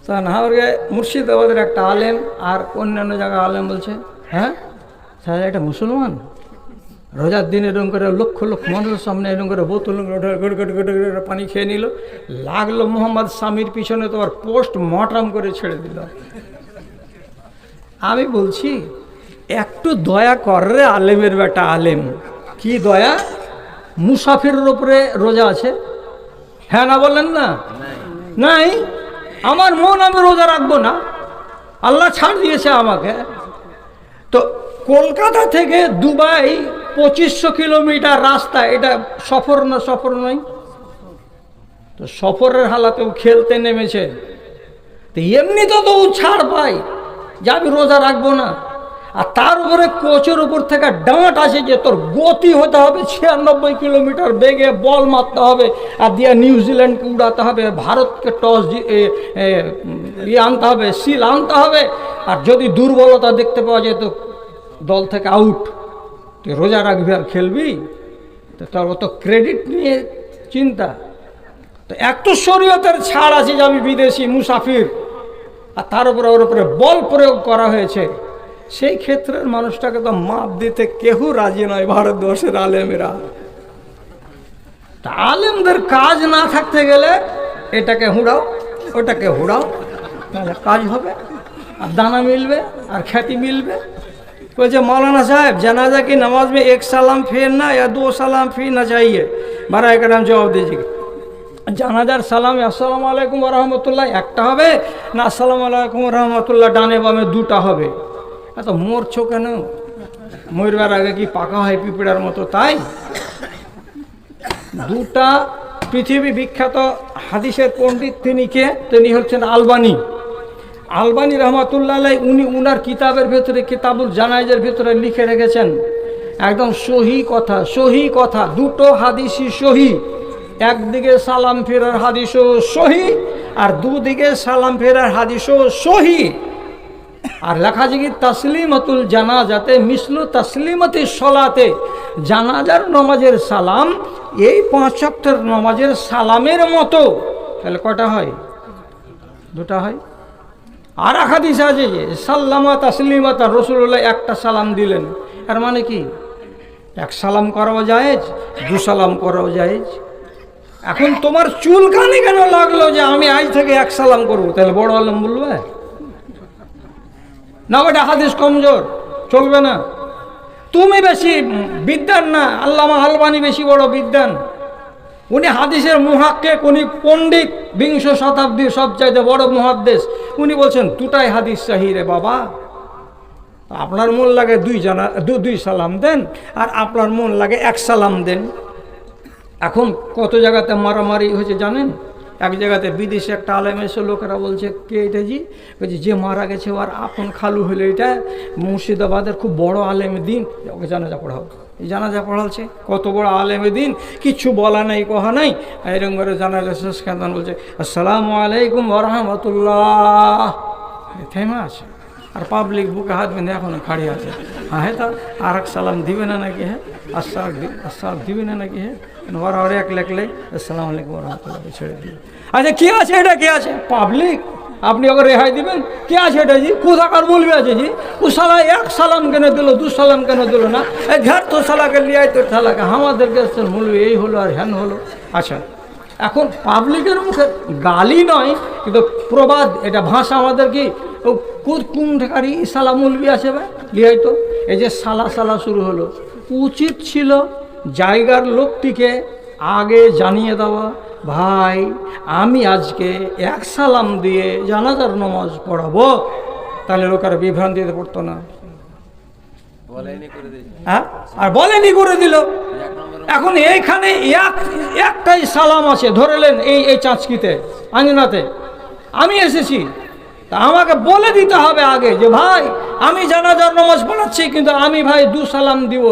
তা না হলে মুর্শিদাবাদের একটা আলেম আর অন্যান্য জায়গায় আলেম বলছে, হ্যাঁ স্যার এটা মুসলমান রোজার দিন এরকম করে লক্ষ লক্ষ মানুষের সামনে এরকম করে বোতল পানি খেয়ে নিল, লাগলো মোহাম্মদ শামির পিছনে, তো আর পোস্ট মটরাম করে ছেড়ে দিল। আমি বলছি একটু দয়া কর রে আলেমের বেটা আলেম। কি দয়া? মুসাফিরের উপরে রোজা আছে, হ্যাঁ না বললেন না? নাই। আমার মন আমি রোজা রাখবো না, আল্লাহ ছাড় দিয়েছে আমাকে। তো কলকাতা থেকে দুবাই 2500 কিলোমিটার রাস্তা, এটা সফর না? সফর নয় তো সফরের হালাতেও খেলতে নেমেছে, তো এমনি তো ছাড় পাই যে আমি রোজা রাখবো না। আর তার উপরে কোচের উপর থেকে ডাঁট আছে যে তোর গতি হতে হবে 96 কিলোমিটার বেগে, বল মারতে হবে, আর দিয়ে নিউজিল্যান্ডকে উড়াতে হবে, ভারতকে টস আনতে হবে, সিল আনতে হবে, আর যদি দুর্বলতা দেখতে পাওয়া যায় তো দল থেকে আউট। তুই রোজা রাখবি আর খেলবি? তো তোর অত ক্রেডিট নিয়ে চিন্তা। তো একটু শরীয়তের ছাড় আছে যে আমি বিদেশি মুসাফির, আর তার উপরে ওর উপরে বল প্রয়োগ করা হয়েছে, সেই ক্ষেত্রের মানুষটাকে তো মাপ দিতে কেউ রাজি নয় ভারতবর্ষের আলেমেরা। তা আলেমদের কাজ না থাকতে গেলে এটাকে হুড়াও ওটাকে হুড়াও, তাহলে কাজ হবে আর দানা মিলবে আর খ্যাতি মিলবে। বলছে मौलाना साहब जनाजा की नमाज में 1 सलाम फेरना या 2 सलाम फेरना चाहिए? बराए करम जवाब दीजिए। জানাজার সালামে আসসালামু আলাইকুম ওয়া রাহমাতুল্লাহ একটা হবে না আসসালামু আলাইকুম ওয়া রাহমাতুল্লাহ ডানে বামে দুটা হবে? এত মরছো কেন? মরবার আগে কি পাকা হয় পিঁপড়ার মতো? তাই দুটা পৃথিবী বিখ্যাত হাদিসের পণ্ডিত তিনি কে? তিনি হচ্ছেন আলবানী রহমাতুল্লাহ আলাইহি। উনি উনার কিতাবের ভেতরে কিতাবুল জানাইজের ভেতরে লিখে রেখেছেন একদম সহি কথা, দুটো হাদিসই সহি। একদিকে সালাম ফেরার হাদিসও সহি আর দুদিকে সালাম ফেরার হাদিসও সহি। আর লেখা আছে কি তাসলিমাতুল জানাজাতে মিসলু তাসলিমাতি সলাতে, জানাজার নামাজের সালাম এই 5 ওয়াক্তের নামাজের সালামের মতো। তাহলে কয়টা হয়? দুটা হয়। আর এক হাদিস আছে যে সাল্লামা তাসলিমাতা, রাসূলুল্লাহ একটা সালাম দিলেন। এর মানে কি? 1 সালাম করাও জায়েজ, 2 সালাম করাও জায়েজ। এখন তোমার চুলকানি কেন লাগলো যে আমি আজ থেকে 1 সালাম করবো? তাহলে বড় আলেম বলবে না, ওটা হাদিস কমজোর, চলবে না। তুমি বেশি বিদ্বান না, আল্লামা আলবানী বেশি বড় বিদ্বান। উনি হাদিসের মুহাক্কিক, উনি পণ্ডিত, 20 শতাব্দীর সবচাইতে বড় মুহাদ্দিস। উনি বলছেন দুটাই হাদিস সহিহ রে বাবা। আপনার মন লাগে 2 সালাম দেন, আর আপনার মন লাগে 1 সালাম দেন। এখন কত জায়গাতে মারামারি হয়েছে জানেন? এক জায়গাতে বিদেশে একটা আলেম এসে লোকেরা বলছে কে এটা জি? বলছে যে মারা গেছে ওর আপন খালু হলো, এটা মুর্শিদাবাদের খুব বড় আলেম দিন, ওকে জানাজা পড়াও। এই জানাজা পড়ালছে, কত বড় আলেমে দিন, কিচ্ছু বলা নাই কহা নাই, এরকম করে জানাজা শেষ খান বলছে আসসালামু আলাইকুম ওয়া রাহমাতুল্লাহ, থেমা আছে। আর পাবলিক বুকে হাত বেঁধে এখনো খাড়ি আছে। হ্যাঁ তা আর এক সালাম দিবে না নাকি? হ্যাঁ আসসালাম দিবে না নাকি? হ্যাঁ ওরা ওরা এক লেখলে আসসালামু আলাইকুম ওয়া রাহমাতুল্লাহ ছেড়ে দিবে। আচ্ছা কে আছে এটা? কে আছে? পাবলিক। আপনি আবার রেহাই দিবেন? কে আছে এটা জি? কোথাকার বলবে আছে জি? ও সালা এক সালাম কেন দিল, দু সালাম কেন দিল না? এই ঘর তো সালাকে লিয়াই তো সালাকে আমাদেরকে বলবে এই হলো আর হ্যান হলো। আচ্ছা এখন পাবলিকের মুখে গালি নয় কিন্তু প্রবাদ, এটা ভাষা আমাদের কি কোন ঠেকারি সালা মুলবি আছে ভাই লিয়াই তো। এই যে সালা সালা শুরু হলো, উচিত ছিল জায়গার লোকটিকে আগে জানিয়ে দেওয়া, ভাই আমি আজকে এক সালাম দিয়ে জানাজার নামাজ পড়াবো, তাহলে লোকেরা বিভ্রান্তিতে পড়তো না। হ্যাঁ আর বলেনি করে দিল। এখন এইখানে একটাই সালাম আছে, ধরেলেন এই চাঁচকিতে আঞ্জনাতে আমি এসেছি, তা আমাকে বলে দিতে হবে আগে যে ভাই আমি জানাজার নামাজ পড়াচ্ছি কিন্তু আমি ভাই দু সালাম দিব,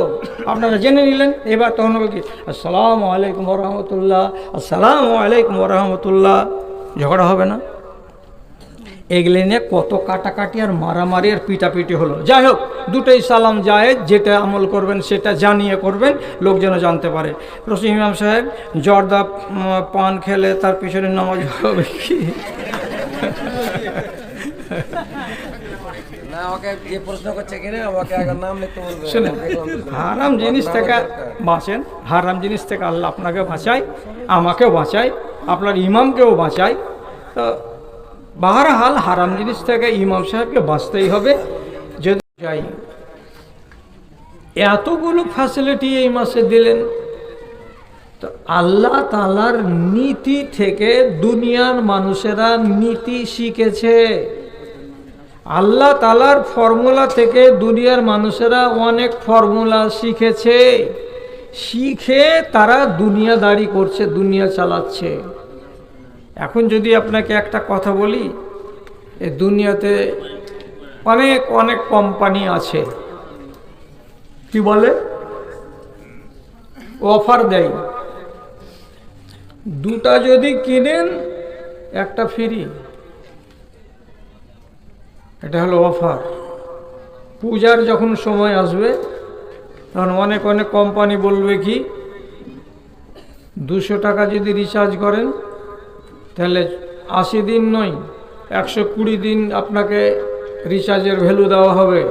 আপনারা জেনে নিলেন। এবার তখন হবে কি আসসালামু আলাইকুম ওয়া রাহমাতুল্লাহ, আসসালামু আলাইকুম ওয়া রাহমাতুল্লাহ, ঝগড়া হবে না? এগুলো নিয়ে কত কাটাকাটি আর মারামারি আর পিটাপিটি হলো। যাই হোক, দুটোই সালাম জায়েজ, যেটা আমল করবেন সেটা জানিয়ে করবেন, লোক যেন জানতে পারে। রশিদ ইমাম সাহেব জর্দা পান খেলে তার পিছনে নামাজ হবে কি? হারাম জিনিস থেকে বাঁচেন, হারাম জিনিস থেকে আল্লাহ আপনাকে বাঁচায়, আমাকেও বাঁচায়, আপনার ইমামকেও বাঁচায়। তো বাহরহাল হারাম জিনিস থেকে ইমাম সাহেবকে বাঁচতেই হবে। যদি যাই এতগুলো ফ্যাসিলিটি এই মাসে দিলেন, তো আল্লাহ তাআলার নীতি থেকে দুনিয়ার মানুষেরা নীতি শিখেছে। আল্লাহ তাআলার ফর্মুলা থেকে দুনিয়ার মানুষেরা অনেক ফর্মুলা শিখেছে, শিখে তারা দুনিয়াদারি করছে, দুনিয়া চালাচ্ছে। এখন যদি আপনাকে একটা কথা বলি, এই দুনিয়াতে অনেক অনেক কোম্পানি আছে, কি বলে অফার দেয়, দুটা যদি কিনেন একটা ফ্রি, এটা হলো অফার। পূজার যখন সময় আসবে তখন অনেক অনেক কোম্পানি বলবে কি 200 টাকা যদি রিচার্জ করেন তাহলে 80 দিন নয় 120 দিন আপনাকে রিচার্জের ভ্যালু দেওয়া হবে।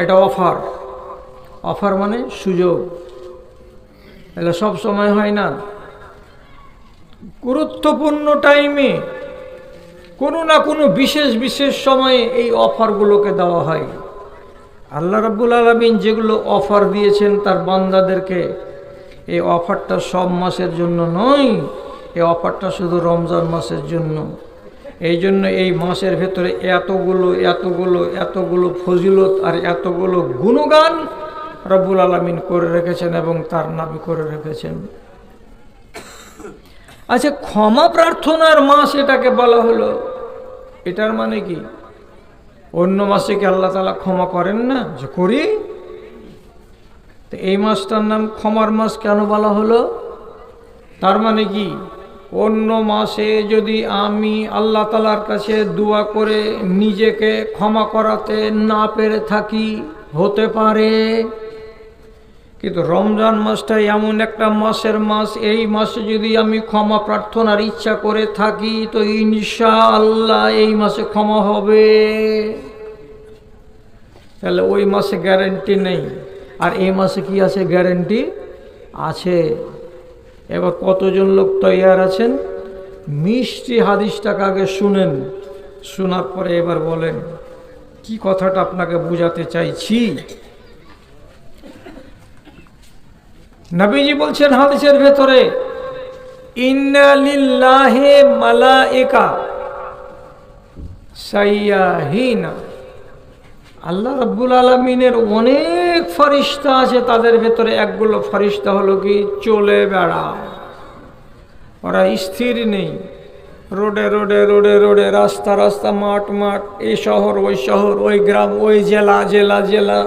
এটা অফার। অফার মানে সুযোগ, এটা সব সময় হয় না, গুরুত্বপূর্ণ টাইমে কোনো না কোনো বিশেষ বিশেষ সময়ে এই অফারগুলোকে দেওয়া হয়। আল্লাহ রাব্বুল আলামিন যেগুলো অফার দিয়েছেন তার বান্দাদেরকে, এই অফারটা সব মাসের জন্য নয়, এই অফারটা শুধু রমজান মাসের জন্য। এই জন্য এই মাসের ভেতরে এতগুলো এতগুলো এতগুলো ফজিলত আর এতগুলো গুণগান রব্বুল আলামিন করে রেখেছেন এবং তার নবী করে রেখেছেন। আচ্ছা, ক্ষমা প্রার্থনার মাস এটাকে বলা হলো, এটার মানে কি অন্য মাসে কি আল্লাহ তাআলা ক্ষমা করেন না? যে করি। তো এই মাসটার নাম ক্ষমার মাস কেন বলা হলো? তার মানে কি অন্য মাসে যদি আমি আল্লাহ তাআলার কাছে দোয়া করে নিজেকে ক্ষমা করাতে না পেরে থাকি, হতে পারে, কিন্তু রমজান মাসটা এমন একটা মাসের মাস, এই মাসে যদি আমি ক্ষমা প্রার্থনার ইচ্ছা করে থাকি তো ইনশাআল্লাহ এই মাসে ক্ষমা হবে। তাহলে ওই মাসে গ্যারান্টি নেই, আর এই মাসে কি আছে? গ্যারান্টি আছে। এবার কতজন লোক তৈয়ার আছেন? মিষ্টি হাদিসটাকে আগে শুনেন, শোনার পরে এবার বলেন কি কথাটা আপনাকে বুঝাতে চাইছি। নবীজি বলছেন হাদিসের ভেতরে, ইন্না লিল্লাহি মালাইকা সাইয়াহিনা, আল্লাহ রাব্বুল আলামিনের অনেক ফেরেশতা আছে, তাদের ভেতরে একগুলো ফেরেশতা হলো কি চলে বেড়ায়, ওরা স্থির নেই, রোডে রোডে রোডে রোডে, রাস্তা রাস্তা, মাঠ মাঠ, এই শহর ওই শহর, ওই গ্রাম ওই জেলা জেলা জেলা,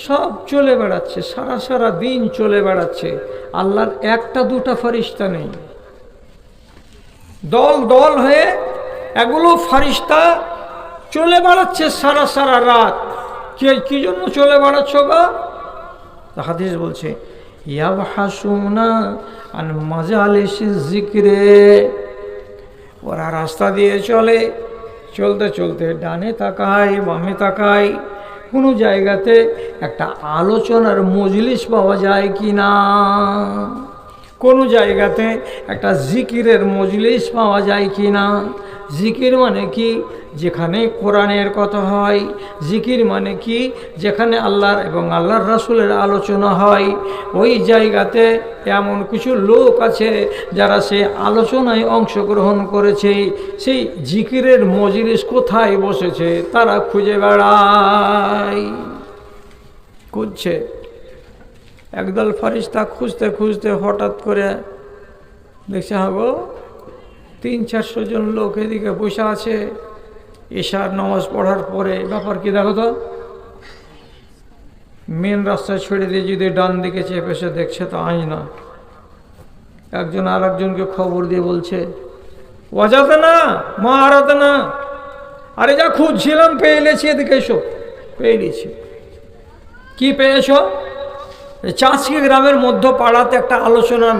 সব চলে বেড়াচ্ছে, সারা সারা দিন চলে বেড়াচ্ছে, আল্লাহর একটা দুটা ফেরেশতা নেই। দল দল হয়ে এগুলো ফেরেশতা চলে বেড়াচ্ছে সারা সারা রাত। কি জন্য চলে বেড়াচ্ছ গা? হাদিস বলছে ইয়াবহাসুনা আন মাজালিসিজ যিকরে, ওরা রাস্তা দিয়ে চলে, চলতে চলতে ডানে তাকায় বামে তাকায়, কোনো জায়গাতে একটা আলোচনার মজলিস পাওয়া যায় কি না, কোনো জায়গাতে একটা জিকিরের মজলিস পাওয়া যায় কি না। জিকির মানে কি? যেখানে কোরআনের কথা হয়। জিকির মানে কি? যেখানে আল্লাহর এবং আল্লাহর রাসূলের আলোচনা হয়। ওই জায়গাতে এমন কিছু লোক আছে যারা সে আলোচনায় অংশগ্রহণ করেছে। সেই জিকিরের মজলিস কোথায় বসেছে তারা খুঁজে বেড়ায়, খুঁজছে। একদল ফেরেশতা খুঁজতে খুঁজতে হঠাৎ করে দেখছে হাগো 300-400 জন লোক এদিকে বসে আছে এশার নামাজ পড়ার পরে। ব্যাপার কি দেখো তো, মেন রাস্তায় ছেড়ে দিয়ে যদি ডান দিকে চেপে সে দেখছে তো আজ না। একজন আর একজনকে খবর দিয়ে বলছে ওয়াজাতে না মা আরাতে না, আরে যা খুঁজছিলাম পেয়ে এলেছি, এদিকে এসো। পেয়ে নিয়েছি। কি পেয়েছ? চাঁচকি গ্রামের মধ্য পাড়াতে একটা আলোচনার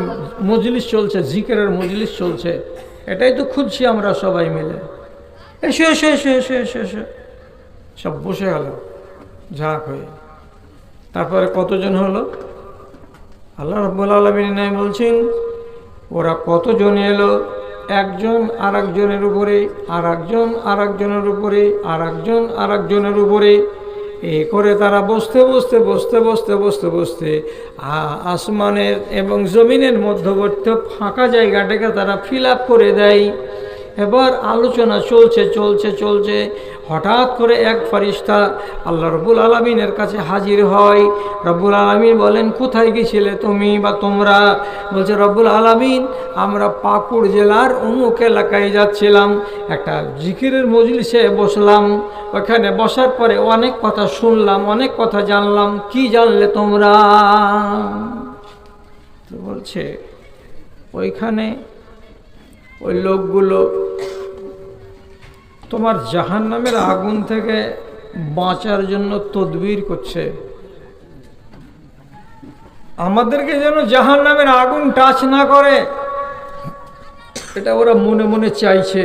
মজলিস চলছে, জিকিরের মজলিস চলছে, এটাই তো খুঁজছি আমরা সবাই মিলে। এসো এসো এসো এসো এসো এসো, সব বসে গেল ঝাঁক হয়ে। তারপরে কতজন হলো? আল্লাহ রাব্বুল আলামিন বলছেন ওরা কতজন এলো, একজন আর একজনের উপরে, আর একজন আর একজনের উপরে, আর একজন আর একজনের উপরে, এই করে তারা বসতে বসতে বসতে বসতে বসতে বসতে আসমানের এবং জমিনের মধ্যবর্তী ফাঁকা জায়গাটাকে তারা ফিল আপ করে দেয়। এবার আলোচনা চলছে চলছে চলছে, হঠাৎ করে এক ফেরেশতা আল্লাহ রাব্বুল আলামিনের কাছে হাজির হয়। রব্বুল আলামিন বলেন কোথায় গেছিলে তুমি বা তোমরা? বলছে রব্বুল আলামিন আমরা পাকুড় জেলার অমুক এলাকায় যাচ্ছিলাম, একটা জিকিরের মজলিসে বসলাম, ওখানে বসার পরে অনেক কথা শুনলাম, অনেক কথা জানলাম। কি জানলে তোমরা? তো বলছে ওইখানে ওই লোকগুলো তোমার জাহান্নামের আগুন থেকে বাঁচার জন্য তদবির করছে, আমাদেরকে যেন জাহান্নামের আগুন টাচ না করে, এটা ওরা মনে মনে চাইছে।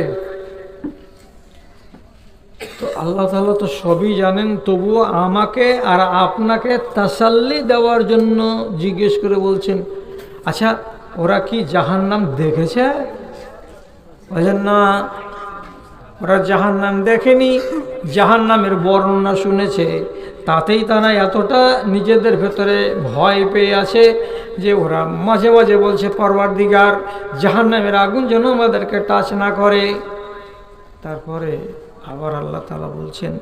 তো আল্লাহ তাআলা তো সবই জানেন, তবুও আমাকে আর আপনাকে তাসাল্লি দেওয়ার জন্য জিজ্ঞেস করে বলছেন আচ্ছা ওরা কি জাহান্নাম দেখেছে? বলেন না, ওরা জাহান্নাম দেখেনি, জাহান্নামের বর্ণনা শুনেছে, তাতেই তারা এতটা নিজেদের ভেতরে ভয় পেয়ে আছে যে ওরা মাঝে মাঝে বলছে পরওয়ারদিগার জাহান্নামের আগুন যেন আমাদেরকে টাচ না করে। তারপরে আবার আল্লাহ তাআলা বলছেন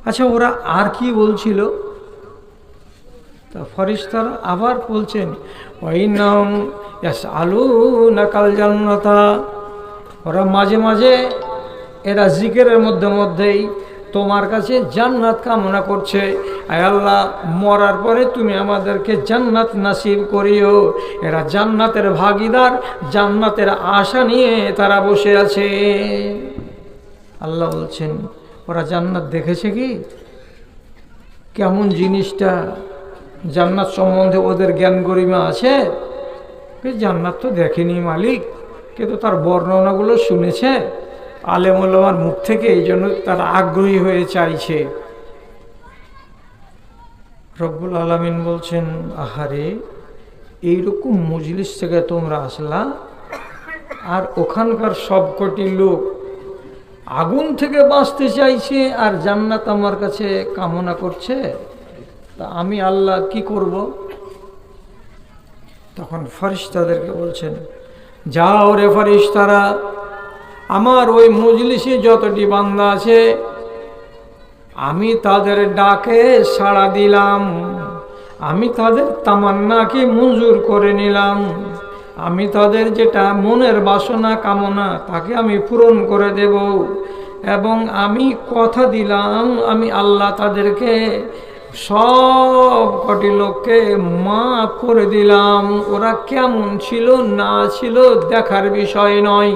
আচ্ছা ওরা আর কি বলছিল? তা ফেরেশতারা আবার বলছেন ওয়াইনাম ইয়াসআলুনাকাল জান্নাতা, ওরা মাঝে মাঝে এরা জিকিরের মধ্যেই তোমার কাছে জান্নাত কামনা করছে। আয় আল্লাহ মরার পরে তুমি আমাদেরকে জান্নাত নাসিব করিও। এরা জান্নাতের ভাগীদার, জান্নাতের আশা নিয়ে তারা বসে আছে। আল্লাহ বলছেন ওরা জান্নাত দেখেছে কি? কেমন জিনিসটা? জান্নাত সম্বন্ধে ওদের জ্ঞান গরিমা আছে? জান্নাত তো দেখেনি মালিক, কিন্তু তার বর্ণনাগুলো শুনেছে আলেম ওলামার মুখ থেকে, এই জন্য তারা আগ্রহী হয়ে চাইছে। রব্বুল আলামিন বলছেন আহারে এইরকম মজলিস থেকে তোমরা আসলা, আর ওখানকার সবকটি লোক আগুন থেকে বাঁচতে চাইছে আর জান্নাত আমার কাছে কামনা করছে, তা আমি আল্লাহ কি করব? তখন ফেরেশতাদেরকে বলছেন যাও রে ফেরেশতারা, আমার ওই মজলিসে যতটি বান্দা আছে আমি তাদের ডাকে সাড়া দিলাম, আমি তাদের তামান্নাকে মঞ্জুর করে নিলাম, আমি তাদের যেটা মনের বাসনা কামনা তাকে আমি পূরণ করে দেব, এবং আমি কথা দিলাম আমি আল্লাহ তাদেরকে সব কটি লোককে মাফ করে দিলাম। ওরা কেমন ছিল না ছিল দেখার বিষয় নয়,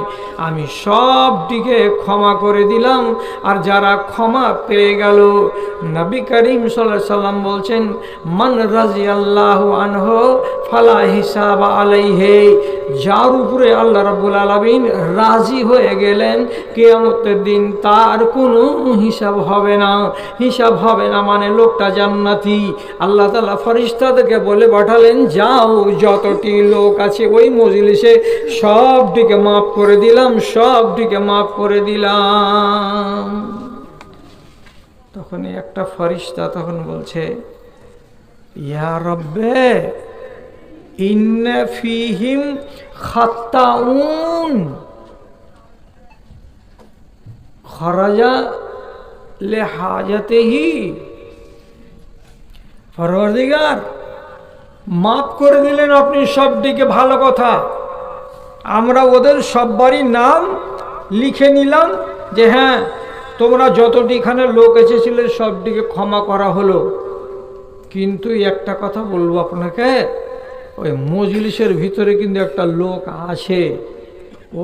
আমি সবটিকে ক্ষমা করে দিলাম। আর যারা ক্ষমা পেয়ে গেল, নবী করিম সাল্লাল্লাহু আলাইহি সাল্লাম বলছেন, মান রাজিয়াল্লাহু আনহু ফালা হিসাব আলাইহি, যার উপরে আল্লাহ রাব্বুল আলামিন রাজি হয়ে গেলেন, কিয়ামতের দিন তার কোনো হিসাব হবে না। হিসাব হবে না মানে লোকটা জান্নাতি। আল্লাহ তাআলা ফেরেশতাদেরকে বলে পাঠালেন, যাও যতটি লোক আছে ওই মজলিসে সবটিকে মাফ করে দিলাম, সবটিকে মাফ করে দিলাম। তখন একটা ফেরেশতা তখন বলছে, ইয়া রব্বে ইন্না ফীহিম খাত্তাউন খরাজা লেহাজাতেহি। পরওয়ারদিগার, মাফ করে দিলেন আপনি সবটিকে, ভালো কথা। আমরা ওদের সববারই নাম লিখে নিলাম যে হ্যাঁ তোমরা যতটিখানে লোক এসেছিলে সবটিকে ক্ষমা করা হলো। কিন্তু একটা কথা বলবো আপনাকে, ওই মজলিসের ভিতরে কিন্তু একটা লোক আছে,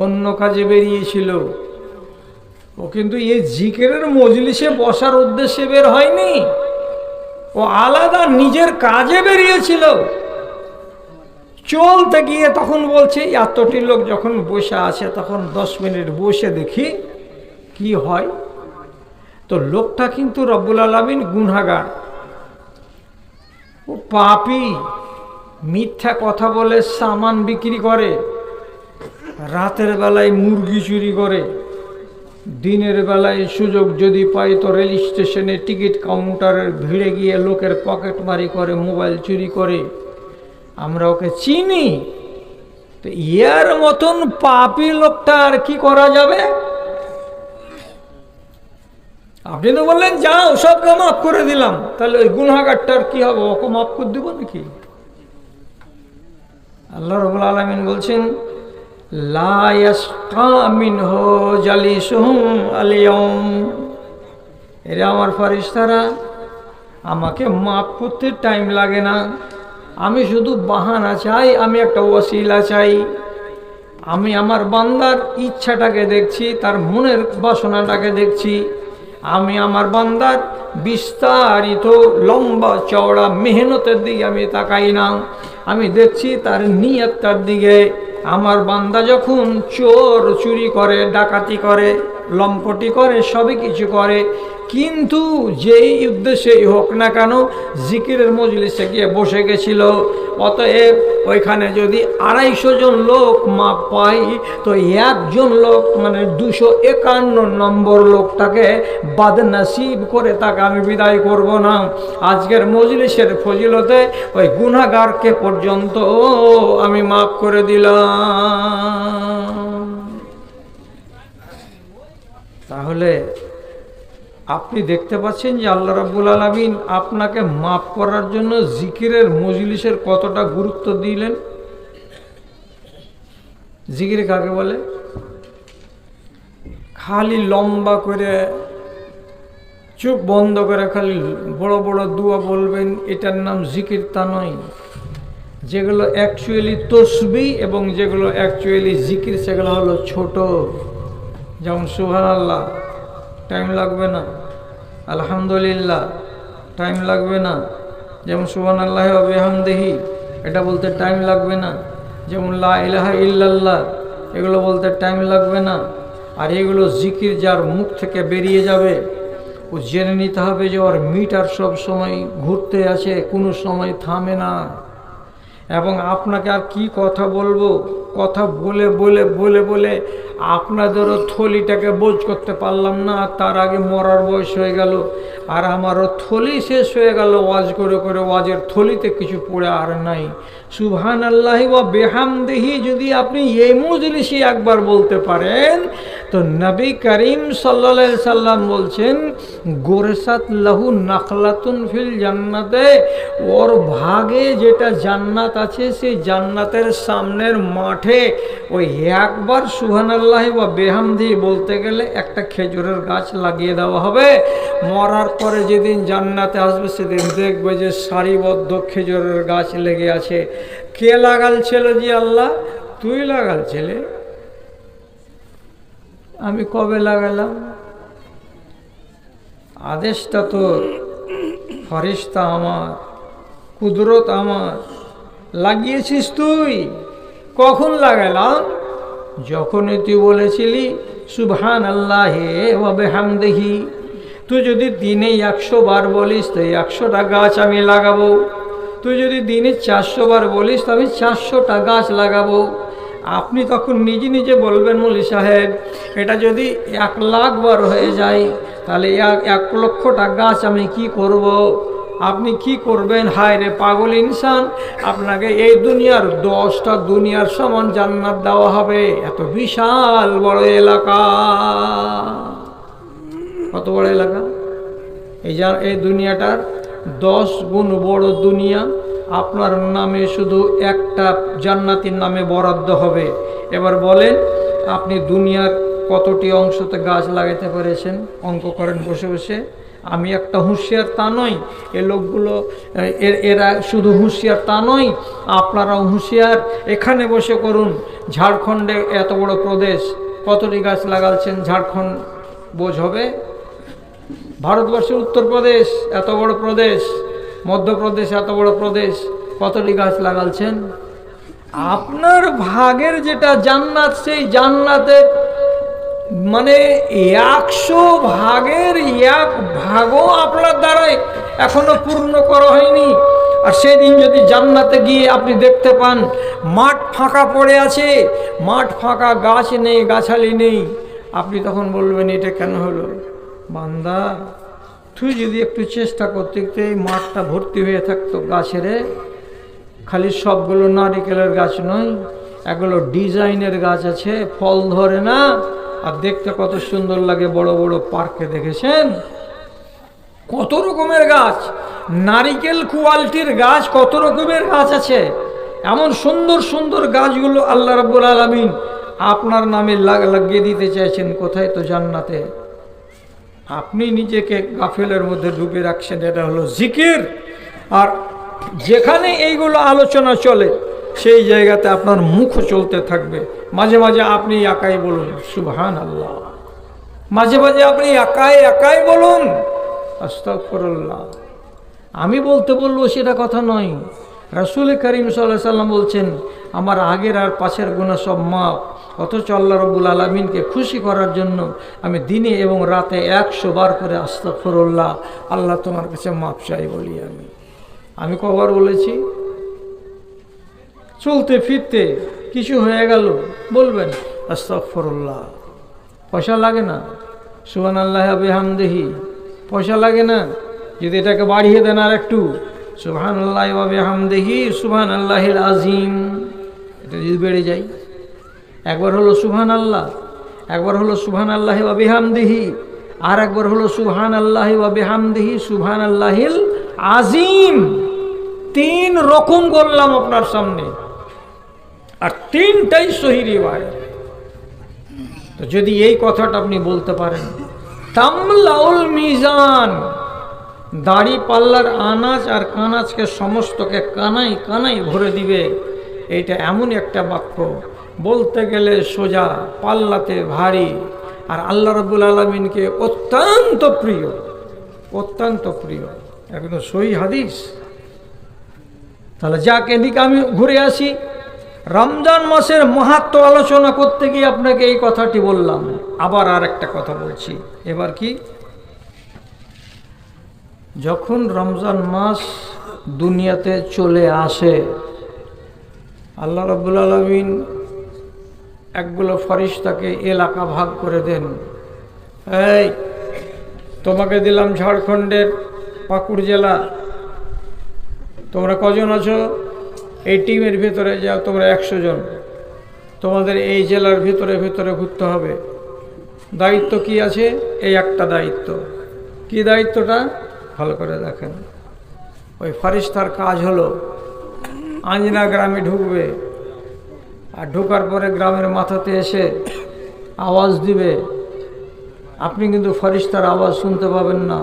অন্য কাজে বেরিয়েছিল। ও কিন্তু এই জিকিরের মজলিসে বসার উদ্দেশ্যে বের হয়নি, ও আলাদা নিজের কাজে বেরিয়েছিল। চলতে গিয়ে তখন বলছে, এতটি লোক যখন বসে আছে তখন 10 মিনিট বসে দেখি কি হয়। তো লোকটা কিন্তু রব্বুল আলামিন গুনাহগার, ও পাপী, মিথ্যা কথা বলে সামান বিক্রি করে, রাতের বেলায় মুরগি চুরি করে, দিনের বেলায় সুযোগ যদি পাই তো রেল স্টেশনে টিকিট কাউন্টারের ভিড়ে গিয়ে লোকের পকেট মারি করে, মোবাইল চুরি করে। আমরা ওকে চিনি। তো ইয়ার মতন পাপী লোকটা আর কি করা যাবে? আপনি তো বললেন যাও সবকে মাফ করে দিলাম, তাহলে ওই গুনাহগারটার কি হবে? ওকে মাফ করে দিব নাকি? আল্লাহ রাব্বুল আলামিন বলছেন, লা ইয়াসকা মিনহু জালিসুহুম আল-ইয়াউম। এরা আমার ফেরেশতারা, আমাকে মাফ করতে টাইম লাগে না। আমি শুধু বাহানা চাই, আমি একটা ওসিলা চাই। আমি আমার বান্দার ইচ্ছাটাকে দেখছি, তার মনের বাসনাটাকে দেখছি। আমি আমার বান্দার বিস্তারিত লম্বা চওড়া মেহনতের দিকে আমি তাকাই না, আমি দেখছি তার নিয়তটার দিকে। আমার বান্দা যখন চোর চুরি করে, ডাকাতি করে, লম্পটি করে, সবই কিছু করে, কিন্তু যেই উদ্দেশ্যেই হোক না কেন জিকিরের মজলিসে গিয়ে বসে গেছিল। অতএব ওইখানে যদি 250 জন লোক মাপ পাই, তো একজন লোক মানে 251 নম্বর লোকটাকে বাদনসিব করে তাকে আমি বিদায় করব না। আজকের মজলিসের ফজিলতে ওই গুনাহগারকে পর্যন্ত আমি মাফ করে দিলাম। তাহলে আপনি দেখতে পাচ্ছেন যে আল্লাহ রাব্বুল আলামিন আপনাকে মাফ করার জন্য জিকিরের মজলিসের কতটা গুরুত্ব দিলেন। জিকির কাকে বলে? খালি লম্বা করে চোখ বন্ধ করে খালি বড় বড় দুয়া বলবেন, এটার নাম জিকির তা নয়। যেগুলো অ্যাকচুয়ালি তসবিহ এবং যেগুলো অ্যাকচুয়ালি জিকির সেগুলো হলো ছোট। যেমন সুবহানাল্লাহ, টাইম লাগবে না। আলহামদুলিল্লাহ, টাইম লাগবে না। যেমন সুবহানাল্লাহি ওয়া বিহামদিহি, এটা বলতে টাইম লাগবে না। যেমন লা ইলাহা ইল্লাল্লাহ, এগুলো বলতে টাইম লাগবে না। আর এগুলো জিকির যার মুখ থেকে বেরিয়ে যাবে, ও জেনে নিতে হবে যে ওর মিটার সব সময় ঘুরতে আছে, কোনো সময় থামে না। এবং আপনাকে আর কি কথা বলবো, কথা বলে বলে বলে বলে আপনাদেরও থলিটাকে বোঝ করতে পারলাম না, তার আগে মরার বয়স হয়ে গেল। আর আমারও থলি শেষ হয়ে গেল ওয়াজ করে করে, ওয়াজের থলিতে কিছু পড়ে আর নাই। সুবহানাল্লাহি ওয়া বিহামদিহি যদি আপনি এই মজলিসে একবার বলতে পারেন, তো নবী করিম সাল্লাল্লাহু আলাইহি সাল্লাম বলছেন গোরসাত লাহু নাখলাতুন ফিল জান্নাতে, ওর ভাগে যেটা জান্নাত আছে সেই জান্নাতের সামনের মাঠে ওই একবার সুবহানাল্লাহি ওয়া বিহামদি বলতে গেলে একটা খেজুরের গাছ লাগিয়ে দেওয়া হবে। মরার পরে যেদিন জান্নাতে আসবে সেদিন দেখবে যে সারিবদ্ধ খেজুরের গাছ লেগে আছে। কে লাগালছিল? জি আল্লাহ। তুই লাগালছিলে? আমি কবে লাগালাম? আদেশটা তো ফরিস্তা আমার, কুদরত আমার, লাগিয়েছিস তুই। কখন লাগালাম? যখনই তুই বলেছিলি সুবহানাল্লাহি ওয়া বিহামদিহি। তুই যদি দিনে 100 বার বলিস তো 100টা গাছ আমি লাগাবো। তুই যদি দিনে 400 বার বলিস তো আমি 400টা গাছ লাগাবো। আপনি তখন নিজে নিজে বলবেন মৌলী সাহেব এটা যদি 1 লাখ বার হয়ে যায় তাহলে 1 লক্ষটা গাছ আমি কি করব? আপনি কি করবেন? হায় রে পাগল ইনসান, আপনাকে এই দুনিয়ার 10টা দুনিয়ার সমান জান্নাত দেওয়া হবে। এত বিশাল বড় এলাকা। কত বড় এলাকা? এই দুনিয়াটার 10 গুণ বড় দুনিয়া। আপনার নামে শুধু একটা জান্নাতের নামে বরাদ্দ হবে। এবার বলেন আপনি দুনিয়ার কতটি অংশতে গাছ লাগাতে পেরেছেন? অঙ্ক করেন বসে বসে। আমি একটা হুঁশিয়ার তা নয়, এ লোকগুলো এরা শুধু হুঁশিয়ার তা নয়, আপনারাও হুঁশিয়ার। এখানে বসে করুন। ঝাড়খণ্ডে এত বড় প্রদেশ, কতটি গাছ লাগাচ্ছেন? ঝাড়খণ্ড বোঝ হবে? ভারতবর্ষের উত্তরপ্রদেশ এত বড় প্রদেশ, মধ্যপ্রদেশ এত বড় প্রদেশ, কতটি গাছ লাগাচ্ছেন? আপনার ভাগের যেটা জান্নাত সেই জান্নাতের মানে 100 ভাগের 1 ভাগও আপনার দ্বারাই এখনো পূর্ণ করা হয়নি। আর সেদিন যদি জান্নাতে গিয়ে আপনি দেখতে পান মাঠ ফাঁকা পড়ে আছে, মাঠ ফাঁকা, গাছ নেই, গাছালি নেই, আপনি তখন বলবেন এটা কেন হলো? বান্দা তুই যদি একটু চেষ্টা করতে এই মাঠটা ভর্তি হয়ে থাকতো গাছেরে। খালি সবগুলো নারিকেলের গাছ নয়, এগুলো ডিজাইনের গাছ আছে, ফল ধরে না, আর দেখতে কত সুন্দর লাগে। বড় বড় পার্কে দেখেছেন কত রকমের গাছ, নারিকেল কোয়ালিটির গাছ, কত রকমের গাছ আছে। এমন সুন্দর সুন্দর গাছগুলো আল্লাহ রাব্বুল আলামিন আপনার নামে লাগিয়ে দিতে চাইছেন। কোথায়? তো জান্নাতে। আপনি নিজেকে গাফেলের মধ্যে ডুবে রাখছেন। এটা হলো জিকির। আর যেখানে এইগুলো আলোচনা চলে সেই জায়গাতে আপনার মুখ চলতে থাকবে। মাঝে মাঝে আপনি একাই বলুন সুবহানাল্লাহ, মাঝে মাঝে আপনি একাই একাই বলুন আস্তাগফিরুল্লাহ। আমি বলতে বলবো সেটা কথা নয়। রাসূল করিম সাল্লাল্লাহু আলাইহি সাল্লাম বলছেন আমার আগের আর পাশের গুনাহ সব মাফ। অথচ আল্লাহ রাব্বুল আলামিনকে খুশি করার জন্য আমি দিনে এবং রাতে 100 বার করে আস্তাগফিরুল্লাহ, আল্লাহ তোমার কাছে মাফ চাই বলি। আমি কবার বলেছি? চলতে ফিরতে কিছু হয়ে গেল বলবেন আস্তাগফিরুল্লাহ। পয়সা লাগে না? সুবহানাল্লাহি ওয়া বিহামদিহি। পয়সা লাগে না? যদি এটাকে বাড়িয়ে দেন আর একটু, সুবহানাল্লাহি ওয়া বিহামদিহি সুবহানাল্লাহিল আযীম, এটা যদি বেড়ে যায়। একবার হলো সুবহানাল্লাহ, একবার হলো সুবহানাল্লাহি ওয়া বিহামদিহি, আর একবার হলো সুবহানাল্লাহি ওয়া বিহামদিহি সুবহানাল্লাহিল আযীম। 3 রকম বললাম আপনার সামনে, আর 3টাই সহিহ রিওয়ায়াত। তো যদি এই কথাটা আপনি বলতে পারেন, তামলাউল মিজান, দাড়ি পাল্লার আনাজ আর কানাজকে সমস্তকে কানাই কানাই ভরে দিবে। এইটা এমন একটা বাক্য বলতে গেলে সোজা, পাল্লাতে ভারী, আর আল্লাহ রাব্বুল আলামিনকে অত্যন্ত প্রিয়, অত্যন্ত প্রিয়, একদম সহিহ হাদিস। তাহলে যাক, এদিকে আমি ঘুরে আসি। রমজান মাসের মাহাত্ম্য আলোচনা করতে গিয়ে আপনাকে এই কথাটি বললাম। আবার আর একটা কথা বলছি। এবার কি, যখন রমজান মাস দুনিয়াতে চলে আসে, আল্লাহ রাব্বুল আলামিন একগুলো ফরিস্তাকে এলাকা ভাগ করে দেন। এই তোমাকে দিলাম ঝাড়খণ্ডের পাকুড় জেলা, তোমরা কজন আছো? এই টিমের ভিতরে যাও, তোমরা 100 জন। তোমাদের এই জেলার ভিতরে ভিতরে ঘুরতে হবে। দায়িত্ব কি আছে? এই একটা দায়িত্ব। কি দায়িত্বটা? ভালো করে দেখেন। ওই ফারিস্তার কাজ হলো আঞ্জনা গ্রামে ঢুকবে, আর ঢোকার পরে গ্রামের মাথাতে এসে আওয়াজ দিবে। আপনি কিন্তু ফারিস্তার আওয়াজ শুনতে পাবেন না।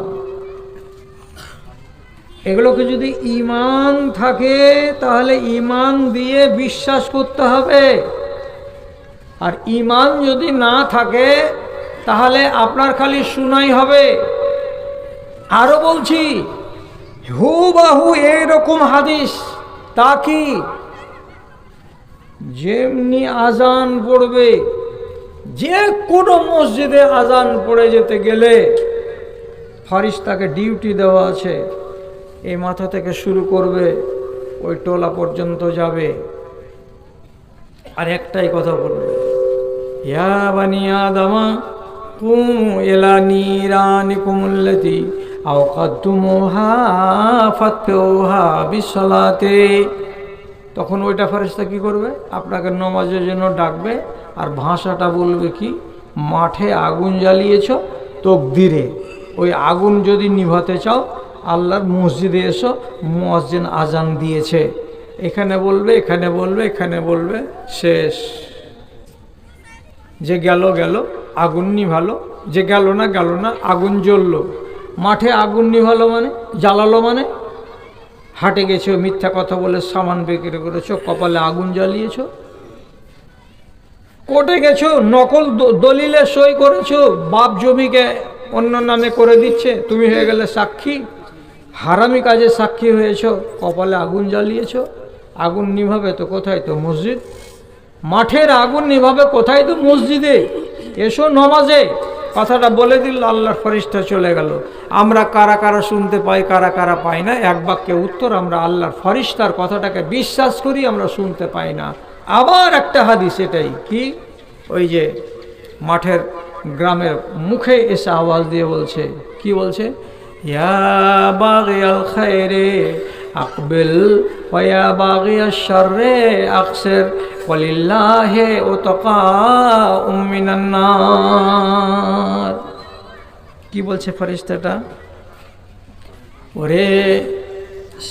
এগুলোকে যদি ঈমান থাকে তাহলে ঈমান দিয়ে বিশ্বাস করতে হবে, আর ঈমান যদি না থাকে তাহলে আপনার খালি শুনাই হবে। আরো বলছি, হুবাহু এইরকম হাদিস। তা কি? যেমনি আজান পড়বে, যে কোনো মসজিদে আজান পড়ে যেতে গেলে ফারিস্তাকে ডিউটি দেওয়া আছে, এই মাথা থেকে শুরু করবে, ওই টোলা পর্যন্ত যাবে, আর একটাই কথা বলবে, ইয়া বানি আদমা কুমু ইলা নিরানিকুমুল্লাতি আওকাদতুমুহা ফাতফিউহা বিসসালাতে। তখন ওইটা ফারিস্তা কি করবে? আপনাকে নামাজের জন্য ডাকবে, আর ভাষাটা বলবে কি? মাঠে আগুন জ্বালিয়েছ তাকবীরে, ওই আগুন যদি নিভাতে চাও আল্লাহর মসজিদে এসো, মুয়াজ্জিন আজান দিয়েছে। এখানে বলবে, এখানে বলবে, এখানে বলবে, শেষ। যে গেল গেল, আগুন নিভালো, যে গেল না গেল না, আগুন জ্বললো। মাঠে আগুন নিভালো মানে, জ্বালালো মানে, হাটে গেছো, মিথ্যা কথা বলে সামান বিক্রি করেছো, কপালে আগুন জ্বালিয়েছ। কোর্টে গেছো, নকল দলিলে সই করেছো, বাপ জমিকে অন্য নামে করে দিচ্ছে, তুমি হয়ে গেলে সাক্ষী, হারামি কাজে সাক্ষী হয়েছ, কপালে আগুন জ্বালিয়েছ। আগুন নিভাবে তো কোথায়? তো মসজিদ। মাঠের আগুন নিভাবে কোথায়? তো মসজিদে। এসো নমাজে। কথাটা বলে দিল, আল্লাহর ফেরেশতা চলে গেল। আমরা কারা কারা শুনতে পাই, কারা কারা পাই না? এক বাক্যে উত্তর, আমরা আল্লাহর ফেরেশতার কথাটাকে বিশ্বাস করি, আমরা শুনতে পাই না। আবার একটা হাদিস এটাই কি, ওই যে মাঠের গ্রামের মুখে এসে আওয়াজ দিয়ে বলছে, কি বলছে? ইয়া বাগিয়াল খায়রে আকবিল ওয়া ইয়া বাগিয়াশ শাররে আকসির ওয়ালিল্লাহি উতকাউ মিনান নার। কি বলছে ফেরেশতাটা? ওরে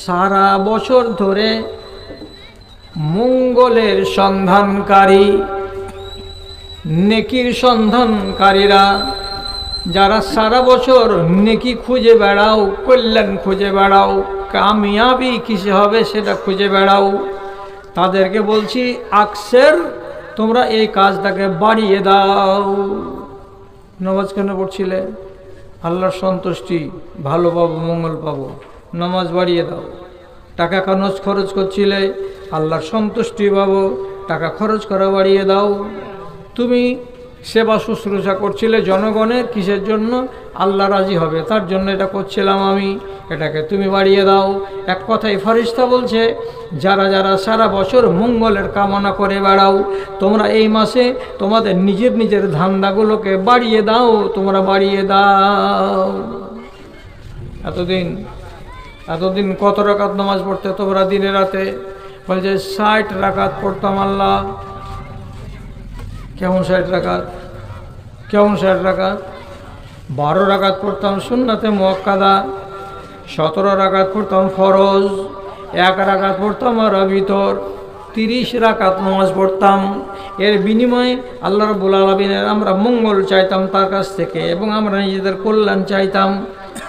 সারা বছর ধরে মঙ্গলের সন্ধানকারী, নেকির সন্ধানকারীরা, যারা সারা বছর নেকি খুঁজে বেড়াও, কল্যাণ খুঁজে বেড়াও, কামিয়াবি কিসে হবে সেটা খুঁজে বেড়াও, তাদেরকে বলছি আকসের, তোমরা এই কাজটাকে বাড়িয়ে দাও। নামাজ কেন পড়ছিলে? আল্লাহর সন্তুষ্টি, ভালো পাবো, মঙ্গল পাবো, নামাজ বাড়িয়ে দাও। টাকা খরচ করছিলে, আল্লাহর সন্তুষ্টি পাবো, টাকা খরচ করা বাড়িয়ে দাও। তুমি সেবা শুশ্রূষা করছিলে জনগণের, কিসের জন্য? আল্লাহ রাজি হবে তার জন্য এটা করছিলাম আমি, এটাকে তুমি বাড়িয়ে দাও। এক কথায় ফেরেশতা বলছে, যারা যারা সারা বছর মঙ্গলের কামনা করে বেড়াও, তোমরা এই মাসে তোমাদের নিজের নিজের ধান্দাগুলোকে বাড়িয়ে দাও, তোমরা বাড়িয়ে দাও। এতদিন কত রাকাত নামাজ পড়তে তোমরা দিনে রাতে? বলছে 60 রাকাত পড়তাম। আল্লাহ কেমন 60 রাকাত? কেমন 60 রাকাত? 12 রাকাত পড়তাম সুন্নাতে মুআক্কাদা, 17 রাকাত পড়তাম ফরজ, 1 রাকাত পড়তাম আর ভিতর, 30 রাকাত নামাজ পড়তাম। এর বিনিময়ে আল্লাহ রাব্বুল আলামিনের আমরা মঙ্গল চাইতাম তার কাছ থেকে, এবং আমরা নিজেদের কল্যাণ চাইতাম।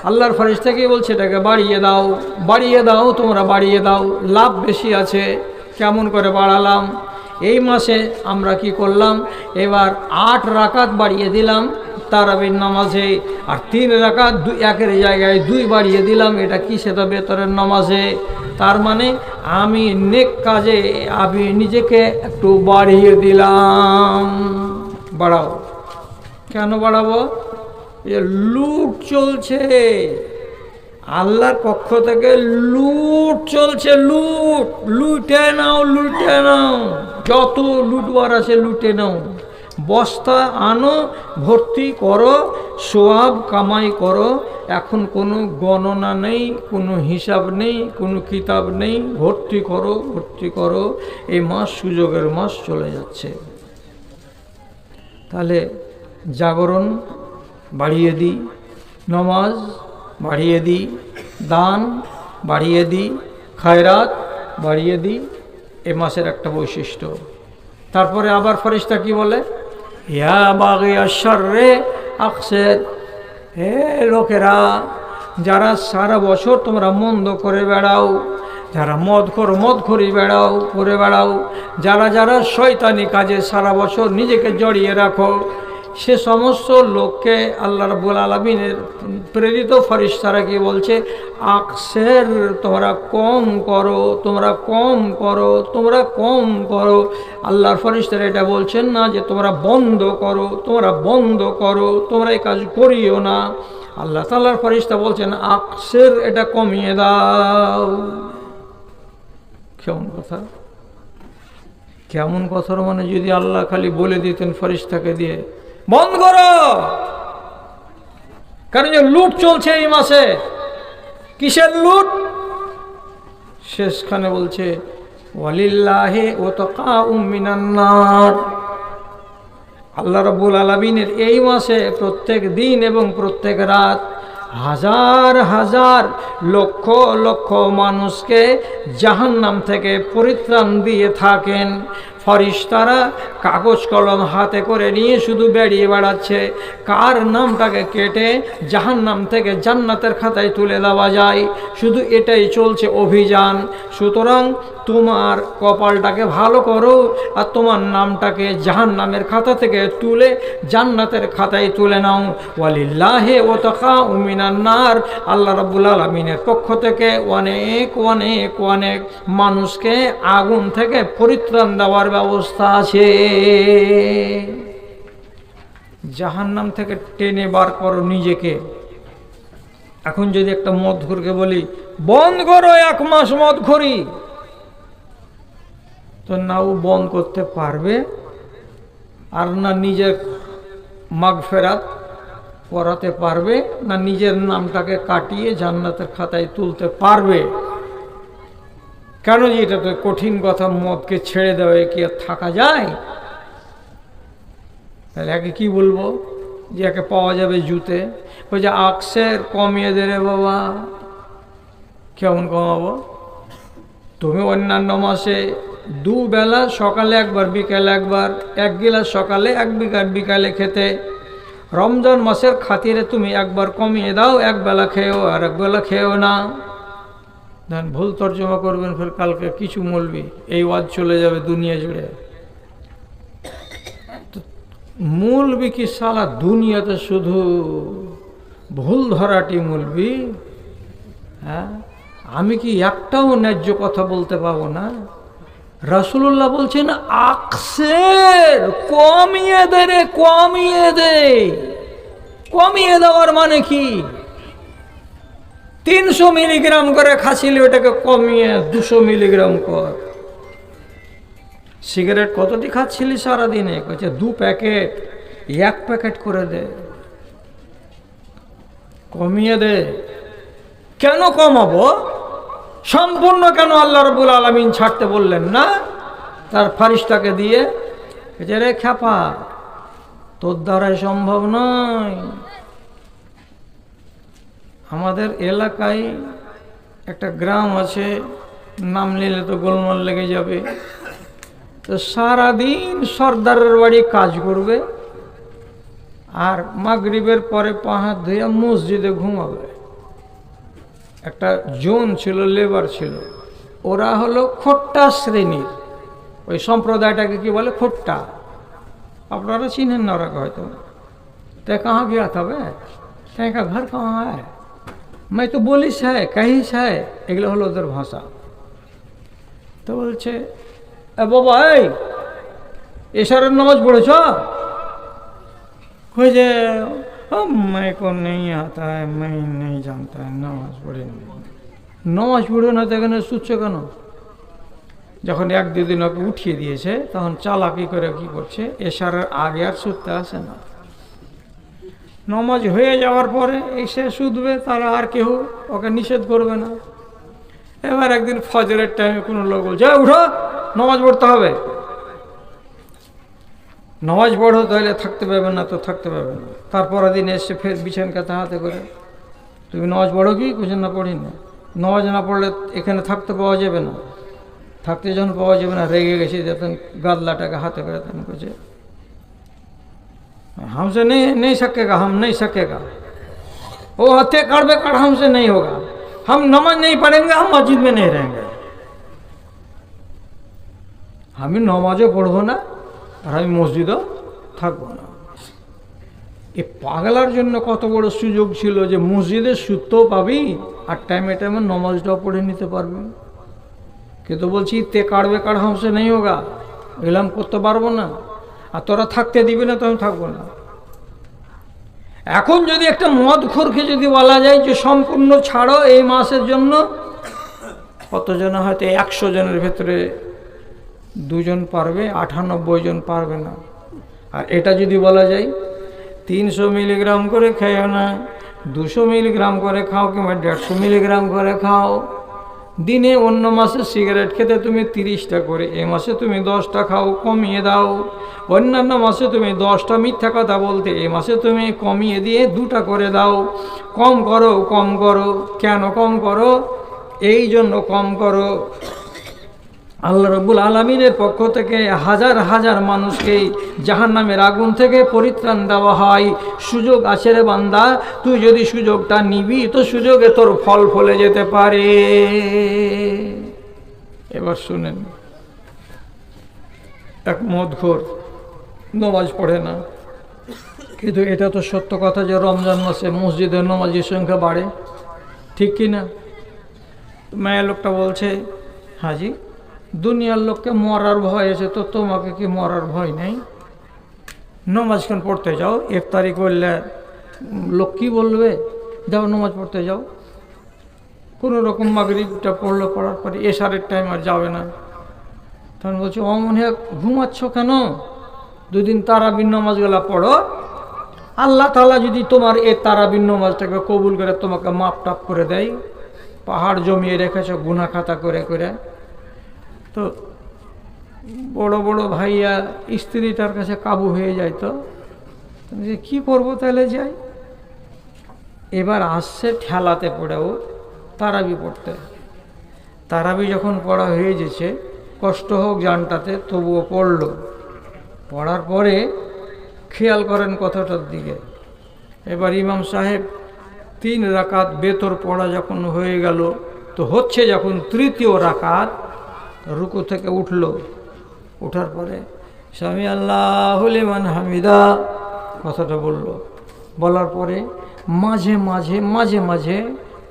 আল্লাহর ফেরেশতাকে বলছে এটাকে বাড়িয়ে দাও, বাড়িয়ে দাও, তোমরা বাড়িয়ে দাও, লাভ বেশি আছে। কেমন করে বাড়ালাম? এই মাসে আমরা কি করলাম? এবার 8 রাকাত বাড়িয়ে দিলাম তারাবির নামাজে, আর 3 রাকাত 1-এর জায়গায় 2 বাড়িয়ে দিলাম। এটা কি? সেটা বেতরের নামাজে। তার মানে আমি নেক কাজে আমি নিজেকে একটু বাড়িয়ে দিলাম। বাড়াও। কেন বাড়াবো? লুট চলছে, আল্লাহর পক্ষ থেকে লুট চলছে। লুটে নাও, লুটে নাও, যত লুটবার আছে লুটে নাও। বস্তা আনো, ভর্তি করো, সোয়াব কামাই করো। এখন কোনো গণনা নেই, কোনো হিসাব নেই, কোনো কিতাব নেই। ভর্তি করো, ভর্তি করো। এই মাস সুযোগের মাস চলে যাচ্ছে। তাহলে জাগরণ বাড়িয়ে দিই, নমাজ বাড়িয়ে দিই, দান বাড়িয়ে দিই, খায়রাত বাড়িয়ে দিই। এ মাসের একটা বৈশিষ্ট্য। তারপরে আবার ফেরেশতা কি বলে, ইয়া বাগিয়াশ শাররে আকসির, হে লোকেরা যারা সারা বছর তোমরা মন্দ করে বেড়াও, যারা মদখরি বেড়াও করে বেড়াও, যারা যারা শয়তানি কাজে সারা বছর নিজেকে জড়িয়ে রাখো, সে সমস্ত লোককে আল্লাহ রাব্বুল আলামিনের প্রেরিত ফেরেশতারা কি বলছে, আকসের, তোমরা কম করো, তোমরা কম করো, তোমরা কম করো। আল্লাহর ফেরেশতারা এটা বলছেন না যে তোমরা বন্ধ করো, তোমরা বন্ধ করো, তোমরা এই কাজ করিও না। আল্লাহ তাআলার ফেরেশতা বলছেন আকসের, এটা কমিয়ে দাও। কেমন কথা, কেমন কথার মানে যদি আল্লাহ খালি বলে দিতেন ফেরেশতাকে দিয়ে বন্ধ করো। কারণ যে লুট চলছে এই মাসে, কিসের লুট? শেষখানে বলছে ওয়ালিল্লাহি ওয়াতাকাউম মিনান নার। আল্লাহ রাব্বুল আলামিনের এই মাসে প্রত্যেক দিন এবং প্রত্যেক রাত হাজার হাজার লক্ষ লক্ষ মানুষকে জাহান্নাম থেকে পরিত্রাণ দিয়ে থাকেন। ফেরেশতারা কাগজ কলম হাতে করে নিয়ে শুধু বেরিয়ে বেড়াচ্ছে, কার নামটাকে কেটে জাহান্নাম থেকে জান্নাতের খাতায় তুলে দেওয়া যায়, শুধু এটাই চলছে অভিযান। সুতরাং তোমার কপালটাকে ভালো করো আর তোমার নামটাকে জাহান্নামের খাতা থেকে তুলে জান্নাতের খাতায় তুলে নাও। ওয়ালিল্লাহি ওয়াতাকাউ মিনান নার, আল্লাহ রাব্বুল আলামিনের পক্ষ থেকে অনেক অনেক অনেক মানুষকে আগুন থেকে পরিত্রাণ দেওয়ার ব্যবস্থা আছে। জাহান্নাম থেকে টেনে বার করো নিজেকে। এখন যদি একটা মদখোরকে বলি বন্ধ করো 1 মাস মদখোরি, তো না ও বন্ধ করতে পারবে আর না নিজের মাগফিরাত করাতে পারবে, না নিজের নামটাকে কাটিয়ে জান্নাতের খাতায় তুলতে পারবে। কেন যে এটা তো কঠিন কথা, মদকে ছেড়ে দেওয়া কি আর থাকা যায়? তাহলে একে কি বলবো যে একে পাওয়া যাবে জুতে, ওই যে আকসের কমিয়ে দে রে বাবা। কেমন কমাবো? তুমি অন্যান্য মাসে 2 বেলা, সকালে একবার বিকালে একবার, 1 গিলাস সকালে 1 বিকালে খেতে, রমজান মাসের খাতিরে তুমি একবার কমিয়ে দাও, 1 বেলা খেয়েও আর 1 বেলা খেয়েও না। দেন ভুল তর্জমা করবেন, ফের কালকে কিছু মৌলবি এই ওয়াজ চলে যাবে দুনিয়া জুড়ে। মৌলবি কি সারা দুনিয়াতে শুধু ভুল ধরাটি মৌলবি? হ্যাঁ, আমি কি একটাও ন্যায্য কথা বলতে পাবো না? রাসূলুল্লাহ বলছেন আকসের, কমিয়ে দে রে, কমিয়ে দে। কমিয়ে দেওয়ার মানে কি? 300 মিলিগ্রাম করে খাচ্ছিলে, ওটাকে কমিয়ে 200 মিলিগ্রাম কর। সিগারেট কতটি খাচ্ছিলি সারাদিনে? কইছে 2 প্যাকেট, 1 প্যাকেট করে দে, কমিয়ে দে। কেন কমাবো? সম্পূর্ণ কেন আল্লাহ রাব্বুল আলামিন ছাড়তে বললেন না তার ফেরেশতাকে দিয়ে? কইছে রে খ্যাপা, তোর দ্বারাই সম্ভব নয়। আমাদের এলাকায় একটা গ্রাম আছে, নাম নিলে তো গোলমাল লেগে যাবে। তো সারাদিন সর্দারের বাড়ি কাজ করবে আর মাগরিবের পরে 5 হাত ধুয়ে মসজিদে ঘুমাবে। একটা জোন ছিল, লেবার ছিল, ওরা হলো খোট্টা শ্রেণীর। ওই সম্প্রদায়টাকে কি বলে? খোট্টা। আপনারা চিনেন না ওরা হয়তো। তে কাহা গিয়া তবে কা ঘর কাহা হয়, मैं तो बोलिस है कहिस है, এগুলো হলো ওদের ভাষা। তো বলছে এ বাবা, এই এশারের নামাজ পড়েছ? কই যে मैं को नहीं आता है, मैं नहीं जानता है, নামাজ পড়ি না। নামাজ পড়ো না তো এখানে শুচ্ছ কেন? যখন 1-2 দিন ওকে উঠিয়ে দিয়েছে তখন চালাকি করে কি করছে, এশারের আগে আর শুতে আসে না। নামাজ হয়ে যাওয়ার পরে এসে শুধবে, তারা আর কেউ ওকে নিষেধ করবে না। এবার একদিন ফজরের টাইমে কোনো লোক বলছে উঠো, নামাজ পড়তে হবে। নামাজ পড়ো তাহলে থাকতে পারবে না, তো থাকতে পারবে না। তারপর দিন এসে ফের বিছান কাতে হাতে করে তুমি নামাজ পড়ো কি? কিছু না, পড়ি না। নামাজ না পড়লে এখানে থাকতে পাওয়া যাবে না। থাকতে যখন পাওয়া যাবে না, রেগে গেছে, যখন গাদলাটাকে হাতে করে তখন করছে हमसे नहीं सकेगा, हम नहीं सकेगा, वो हत्या कर बेकार, हमसे नहीं होगा, हम नमाज नहीं पढ़ेंगे, हम मस्जिद में नहीं रहेंगे। আমি নমাজও পড়বো না আর আমি মসজিদও থাকবো না। এই পাগলার জন্য কত বড় সুযোগ ছিল যে মসজিদের সূত্রও পাবি আর টাইমে টাইমে নমাজটাও পড়ে নিতে পারবি। কিন্তু বলছি তে কাড়বে কাড় হামসে নেই হোগা, এলাম করতে পারবো না, আর তোরা থাকতে দিবি না তো আমি থাকবো না। এখন যদি একটা মদখোরকে যদি বলা যায় যে সম্পূর্ণ ছাড়ো এই মাসের জন্য, কতজন হয়তো 100 জনের ভেতরে 2 জন পারবে, 98 জন পারবে না। আর এটা যদি বলা যায় 300 মিলিগ্রাম করে খেও না, 200 মিলিগ্রাম করে খাও, কিংবা 150 মিলিগ্রাম করে খাও দিনে। অন্য মাসে সিগারেট খেতে তুমি 30টা করে, এই মাসে তুমি 10টা খাও, কমিয়ে দাও। অন্যান্য মাসে তুমি 10টা মিথ্যা কথা বলতে, এই মাসে তুমি কমিয়ে দিয়ে 2টা করে দাও। কম করো, কম করো। কেন কম করো? এই জন্য কম করো, আল্লাহ রাব্বুল আলামিনের পক্ষ থেকে হাজার হাজার মানুষকেই জাহান্নামের আগুন থেকে পরিত্রাণ দেওয়া হয়। সুযোগ আছে রে বান্দা, তুই যদি সুযোগটা নিবি তো সুযোগে তোর ফল ফলে যেতে পারে। এবার শুনেন, এক মদখোর নামাজ পড়ে না, কিন্তু এটা তো সত্য কথা যে রমজান মাসে মসজিদের নামাজের সংখ্যা বাড়ে, ঠিক কি না? মেয়ে লোকটা বলছে, হাজি দুনিয়ার লোককে মরার ভয় আছে, তো তোমাকে কি মরার ভয় নেই? নমাজখান পড়তে যাও, ইফতারি করলে লোক কী বলবে? যাও নমাজ পড়তে যাও। কোনো রকম মাগরিবটা পড়লো, পড়ার পরে এশারের টাইম আর যাবে না। তখন বলছে, ও মনে হয় ঘুমাচ্ছ কেন? 2 দিন তারাবির নামাজগুলা পড়ো, আল্লাহ তাআলা যদি তোমার এই তারাবির নামাজটাকে কবুল করে তোমাকে মাপ টাপ করে দেয়। পাহাড় জমিয়ে রেখেছ গুনাহ খাতা করে করে। তো বড় বড় ভাইয়া স্ত্রীটার কাছে কাবু হয়ে যায়, তো যে কী করবো, তাহলে যাই। এবার আসছে ঠেলাতে পড়েও তারাবি পড়তে। তারাবি যখন পড়া হয়ে গেছে, কষ্ট হোক জানটাতে, তবুও পড়ল। পড়ার পরে খেয়াল করেন কথাটার দিকে। এবার ইমাম সাহেব 3 রাকাত বেতর পড়া যখন হয়ে গেল, তো হচ্ছে যখন 3য় রাকাত, রুকু থেকে উঠল। ওঠার পরে সামি আল্লাহু লিমান হামিদা কথাটা বলল। বলার পরে মাঝে মাঝে মাঝে মাঝে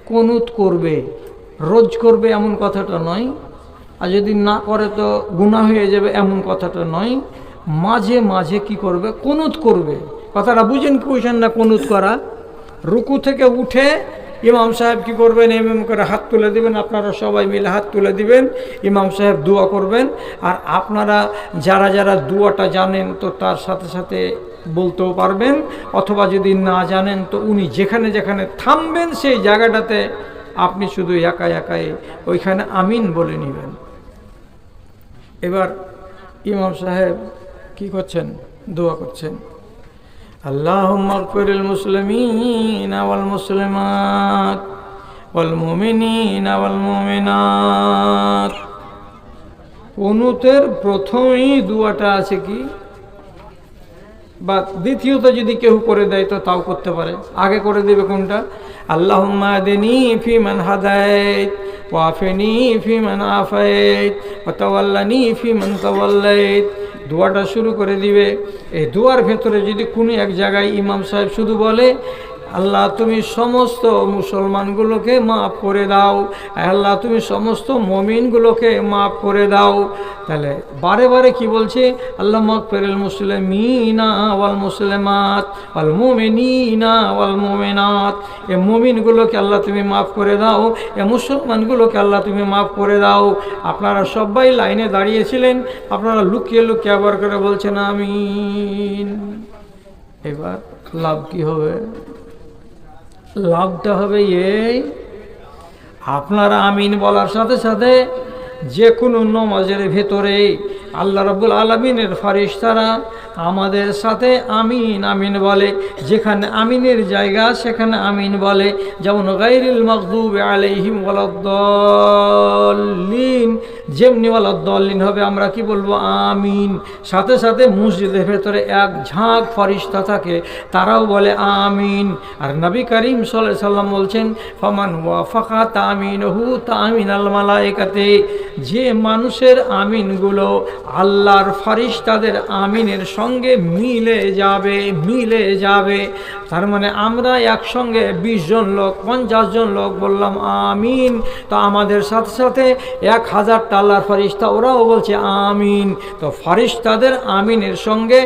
কুনুত করবে, রোজ করবে এমন কথাটা নয়, আর যদি না করে তো গুনাহ হয়ে যাবে এমন কথাটা নয়। মাঝে মাঝে কি করবে? কুনুত করবে। কথাটা বুঝেন কি বুঝেন না? কুনুত করা, রুকু থেকে উঠে ইমাম সাহেব কি করবেন? এমএম করে হাত তুলে দিবেন, আপনারা সবাই মিলে হাত তুলে দিবেন, ইমাম সাহেব দোয়া করবেন। আর আপনারা যারা যারা দোয়াটা জানেন তো তার সাথে সাথে বলতেও পারবেন, অথবা যদি না জানেন তো উনি যেখানে যেখানে থামবেন সেই জায়গাটাতে আপনি শুধু একা একাই ওইখানে আমিন বলে নেবেন। এবার ইমাম সাহেব কি করছেন? দোয়া করছেন, আল্লাহুম্মা আগফিরিল মুসলিমিনা ওয়াল মুসলিমাত ওয়াল মুমিনিনা ওয়াল মুমিনাত। কুনুতের প্রথমেই দোয়াটা আছে কি, বা দ্বিতীয়ত যদি কেউ করে দেয় তো তাও করতে পারে। আগে করে দেবে কোনটা? আল্লাহুম্মা আহদিনি ফিমান হাদাইত ওয়া আফিনি ফিমান আফাইত ওয়া তাওয়াল্লানি ফিমান তাওয়াল্লাইত। দোয়াটা শুরু করে দিবে। এই দোয়ার ভেতরে যদি কোনো এক জায়গায় ইমাম সাহেব শুধু বলে, আল্লাহ তুমি সমস্ত মুসলমানগুলোকে মাফ করে দাও, আল্লাহ তুমি সমস্ত মুমিনগুলোকে মাফ করে দাও, তাহলে বারে বারে কি বলছে? আল্লাহ মাগফিরিল মুসলিমিনা ওয়াল মুসলিমাত ওয়াল মুমিনিনা ওয়াল মুমিনাত। এ মুমিনগুলোকে আল্লাহ তুমি মাফ করে দাও, এ মুসলমানগুলোকে আল্লাহ তুমি মাফ করে দাও। আপনারা সবাই লাইনে দাঁড়িয়েছিলেন, আপনারা লুকিয়ে লুকিয়ে আবার করে বলছেন আমিন। এবার লাভ কি হবে? লাভটা হবে এই, আপনারা আমিন বলার সাথে সাথে যে কোনো নামাজের ভেতরে আল্লাহ রাব্বুল আলামিনের ফেরেশতারা আমাদের সাথে আমিন আমিন বলে। যেখানে আমিনের জায়গা সেখানে আমিন বলে। যেমন গায়রিল মাগদুবি আলাইহিম ওয়ালাদ-দাল্লিন, যেমনি ওয়ালাদ-দাল্লিন হবে আমরা কি বলবো? আমিন। সাথে সাথে মসজিদের ভেতরে এক ঝাঁক ফেরেশতা থাকে, তারাও বলে আমিন। আর নবী করিম সাল্লাল্লাহু আলাইহি সাল্লাম বলছেন, ফামান ওয়াফাকা তামিনহু তামিনাল মালায়েকাতে, যে মানুষের আমিনগুলো আল্লাহর ফেরেশতাদের আমিনের সঙ্গে মিলে যাবে। তার মানে আমরা একসঙ্গে 20 জন লোক 50 জন লোক বললাম আমিন, তো আমাদের সাথে সাথে 1000টা আল্লাহর ফেরেশতা ওরাও বলছে আমিন। তো ফেরেশতাদের আমিনের সঙ্গে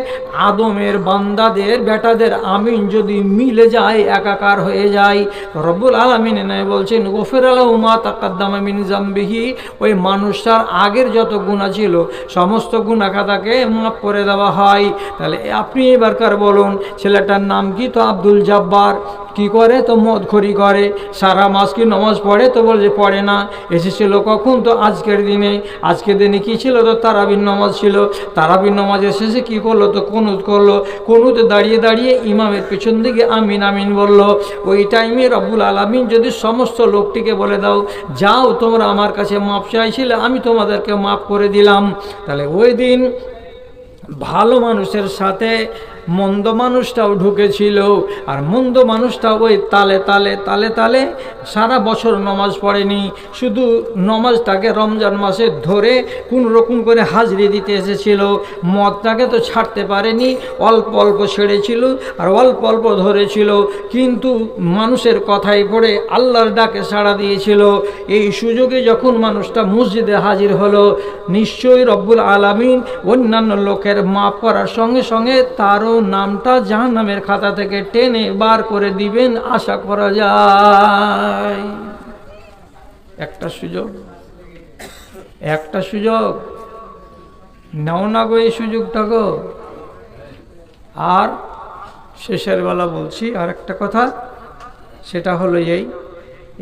আদমের বান্দাদের বেটাদের আমিন যদি মিলে যায়, একাকার হয়ে যায়, রব্বুল আলামিন বলছেন গফির লাহু মা তাকাদ্দামা মিন যামবিহি, ওই মানুষটার আগের যত গুনাহ ছিল সমস্ত গুনাহ খাতাকে মাফ করে দেওয়া হয়। তাহলে আপনি এবারকার বলুন, ছেলেটার নাম কি? তো আব্দুল জব্বার। কি করে? তো মদখড়ি করে। সারা মাস কি নামাজ পড়ে? তো বলে পড়ে না। এসেছিল কখন? তো আজকের দিনে কি ছিল? তো তারাবির নামাজ ছিল। তারাবির নামাজের শেষে কি করলো? তো কুনুত করলো। কুনুতে দাঁড়িয়ে দাঁড়িয়ে ইমামের পেছন দিকে আমিন আমিন বলল। ওই টাইমে রব্বুল আলামিন যদি সমস্ত লোকটিকে বলে দাও, যাও তোমরা আমার কাছে মাপ চাইছিলে, আমি তোমাদেরকে মাফ করে দিলাম, তাহলে ওই দিন ভালো মানুষের সাথে মন্দ মানুষটাও ঢুকেছিল। আর মন্দ মানুষটাও ওই তালে তালে তালে তালে সারা বছর নমাজ পড়েনি, শুধু নমাজটাকে রমজান মাসে ধরে কোন রকম করে হাজরি দিতে এসেছিল। মদটাকে তো ছাড়তে পারেনি, অল্প অল্প ছেড়েছিল আর অল্প অল্প ধরেছিল, কিন্তু মানুষের কথাই পড়ে আল্লাহর ডাকে সাড়া দিয়েছিল। এই সুযোগে যখন মানুষটা মসজিদে হাজির হলো, নিশ্চয়ই রব্বুল আলামিন অন্যান্য লোকের মাফ করার সঙ্গে সঙ্গে তারও নামটা জাহান্নামের খাতা থেকে টেনে বার করে দিবেন, আশা করা যায়। একটা সুযোগ নাও না গো, এই সুযোগটা গো। আর শেষের বেলা বলছি আর একটা কথা, সেটা হলো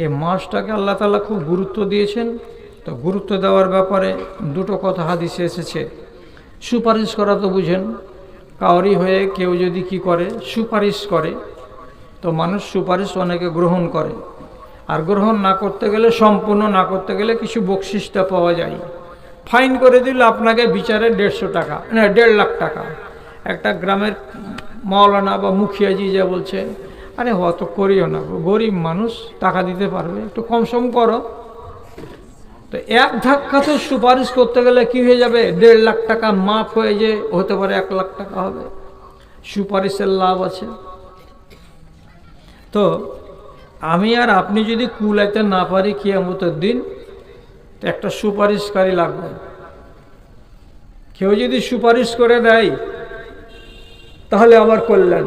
এই মাসটাকে আল্লাহ তাআলা খুব গুরুত্ব দিয়েছেন। তো গুরুত্ব দেওয়ার ব্যাপারে দুটো কথা হাদিসে এসেছে। সুপারিশ করা তো বুঝেন, কাউরি হয়ে কেউ যদি কি করে, সুপারিশ করে, তো মানুষ সুপারিশ অনেকে গ্রহণ করে। আর গ্রহণ না করতে গেলে, সম্পূর্ণ না করতে গেলে কিছু বকশিসটা পাওয়া যায়। ফাইন করে দিল আপনাকে বিচারে 150 টাকা, না 1.5 লাখ টাকা। একটা গ্রামের মাওলানা বা মুখিয়াজি যা বলছে, আরে অত করিও না, গরিব মানুষ টাকা দিতে পারবে, একটু কম সম করো। তো এক ধাক্কাতে সুপারিশ করতে গেলে কি হয়ে যাবে? 1.5 লাখ টাকা মাফ হয়ে যে হতে পারে 1 লাখ টাকা হবে। সুপারিশের লাভ আছে। তো আমি আর আপনি যদি কুলাইতে না পারি কিয়ামতের দিন, তো একটা সুপারিশকারী লাগবে। কেউ যদি সুপারিশ করে দেয় তাহলে আমার কল্যাণ।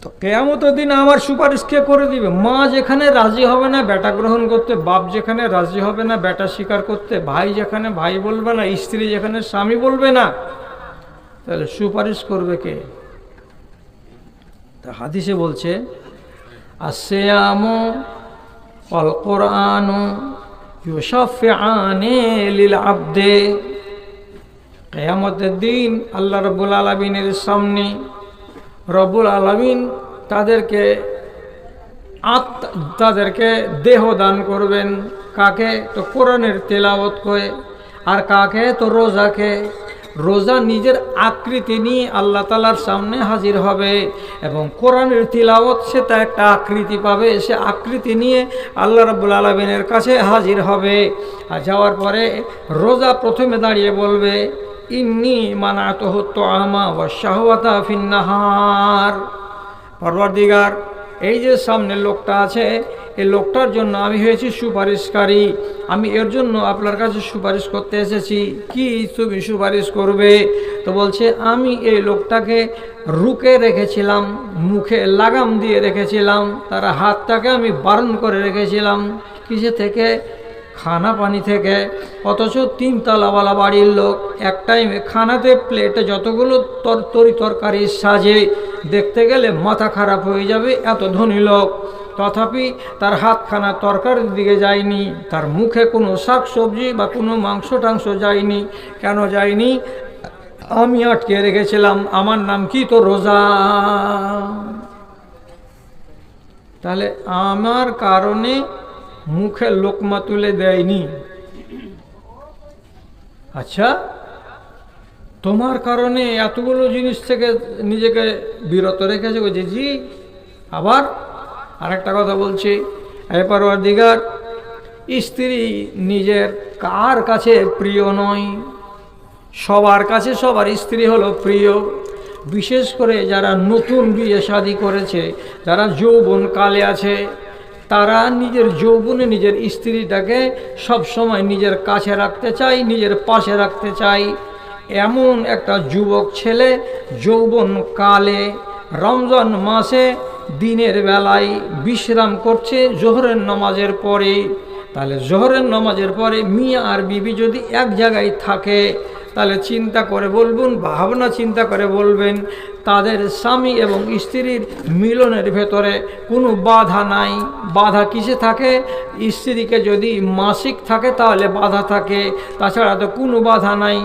তো কিয়ামতের দিন আমার সুপারিশ কে করে দিবে? মা যেখানে রাজি হবে না বেটা গ্রহণ করতে, বাপ যেখানে রাজি হবে না বেটা স্বীকার করতে, ভাই যেখানে ভাই বলবে না, স্ত্রী যেখানে স্বামী বলবে না, তাহলে সুপারিশ করবে কে? তা হাদিসে বলছে, আসসিয়ামু ওয়াল কুরআনু ইউশাফিআনি লিল আবদে। কিয়ামতের দিন আল্লাহ রাব্বুল আলামিনের সামনে রব্বুল আলামিন তাদেরকে দেহ দান করবেন। কাকে? তো কোরআনের তেলাওয়াত করে। আর কাকে? তো রোজাকে। রোজা নিজের আকৃতি নিয়ে আল্লাহ তাআলার সামনে হাজির হবে, এবং কোরআনের তিলাওয়াত সে তার একটা আকৃতি পাবে, সে আকৃতি নিয়ে আল্লাহ রাব্বুল আলামিনের কাছে হাজির হবে। আর যাওয়ার পরে রোজা প্রথমে দাঁড়িয়ে বলবে, ইন্নী মানাতুহু তুআমা ওয়াশ শাহওয়াতা ফিন নাহার। পরওয়ারদিগার, এই যে সামনে লোকটা আছে, এই লোকটার জন্য আমি হয়েছি সুপারিশকারী, আমি এর জন্য আপনার কাছে সুপারিশ করতে এসেছি। কি তুমি সুপারিশ করবে? তো বলছে, আমি এই লোকটাকে রুকে রেখেছিলাম, মুখে লাগাম দিয়ে রেখেছিলাম, তার হাতটাকে আমি বারণ করে রেখেছিলাম। কিসে থেকে? খানা পানি থেকে। অথচ 3 তলাওয়ালা বাড়ির লোক এক টাইমে খানাতে প্লেটে যতগুলো তরকারি সাজে, দেখতে গেলে মাথা খারাপ হয়ে যাবে, এত ধনী লোক। তথাপি তার হাতখানা তরকারির দিকে যায়নি, তার মুখে কোনো শাক সবজি বা কোনো মাংস টাংস যায়নি। কেন যায়নি? আমি আটকে রেখেছিলাম। আমার নাম কি? তো রোজা। তাহলে আমার কারণে মুখে লোকমা তুলে দেয়নি। আচ্ছা, তোমার কারণে এতগুলো জিনিস থেকে নিজেকে বিরত রেখেছে। বলছে জি। আবার আরেকটা কথা বলছি, হে পরওয়ারদিগার, স্ত্রী নিজের কার কাছে প্রিয় নয়? সবার কাছে সবার স্ত্রী হলো প্রিয়। বিশেষ করে যারা নতুন বিয়ে শাদী করেছে, যারা যৌবন কালে আছে, তারা নিজের যৌবনে নিজের স্ত্রীটাকে সব সময় নিজের কাছে রাখতে চায়, নিজের পাশে রাখতে চায়। এমন একটা যুবক ছেলে যৌবন কালে রমজান মাসে দিনের বেলায় বিশ্রাম করছে জোহরের নামাজের পরে, তাহলে জোহরের নামাজের পরে মিয়া আর বিবি যদি এক জায়গায় থাকে, তাহলে চিন্তা করে বলবেন, ভাবনা চিন্তা করে বলবেন, তাদের স্বামী এবং স্ত্রীর মিলনের ভেতরে কোনো বাধা নাই। বাধা কিসে থাকে? স্ত্রীকে যদি মাসিক থাকে তাহলে বাধা থাকে, তাছাড়া তো কোনো বাধা নাই।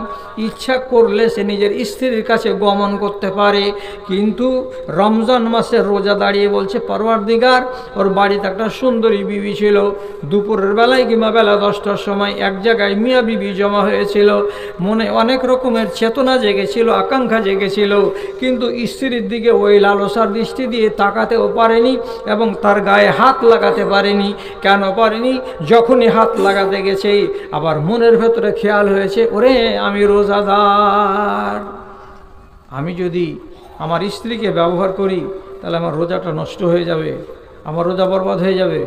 ইচ্ছা করলে সে নিজের স্ত্রীর কাছে গমন করতে পারে। কিন্তু রমজান মাসে রোজা দাঁড়িয়ে বলছে, পরওয়ারদিগার, ওর বাড়িতে একটা সুন্দরী বিবি ছিল। দুপুরের বেলায় কিংবা বেলা 10টার সময় এক জায়গায় মিয়া বিবি জমা হয়েছিল। মনে অনেক রকমের চেতনা জেগেছিল, আকাঙ্ক্ষা জেগেছিল, কিন্তু স্ত্রীর দিকে ওই লালসার দৃষ্টি দিয়ে তাকাতেও পারেনি এবং তার গায়ে হাত লাগাতে পারেনি। কেন পারেনি? যখনই হাত লাগাতে গেছে আবার মনের ভেতরে খেয়াল হয়েছে, ওরে আমি রোজাদার, আমি যদি আমার স্ত্রীকে ব্যবহার করি তাহলে আমার রোজাটা নষ্ট হয়ে যাবে, আমার রোজা বরবাদ হয়ে যাবে।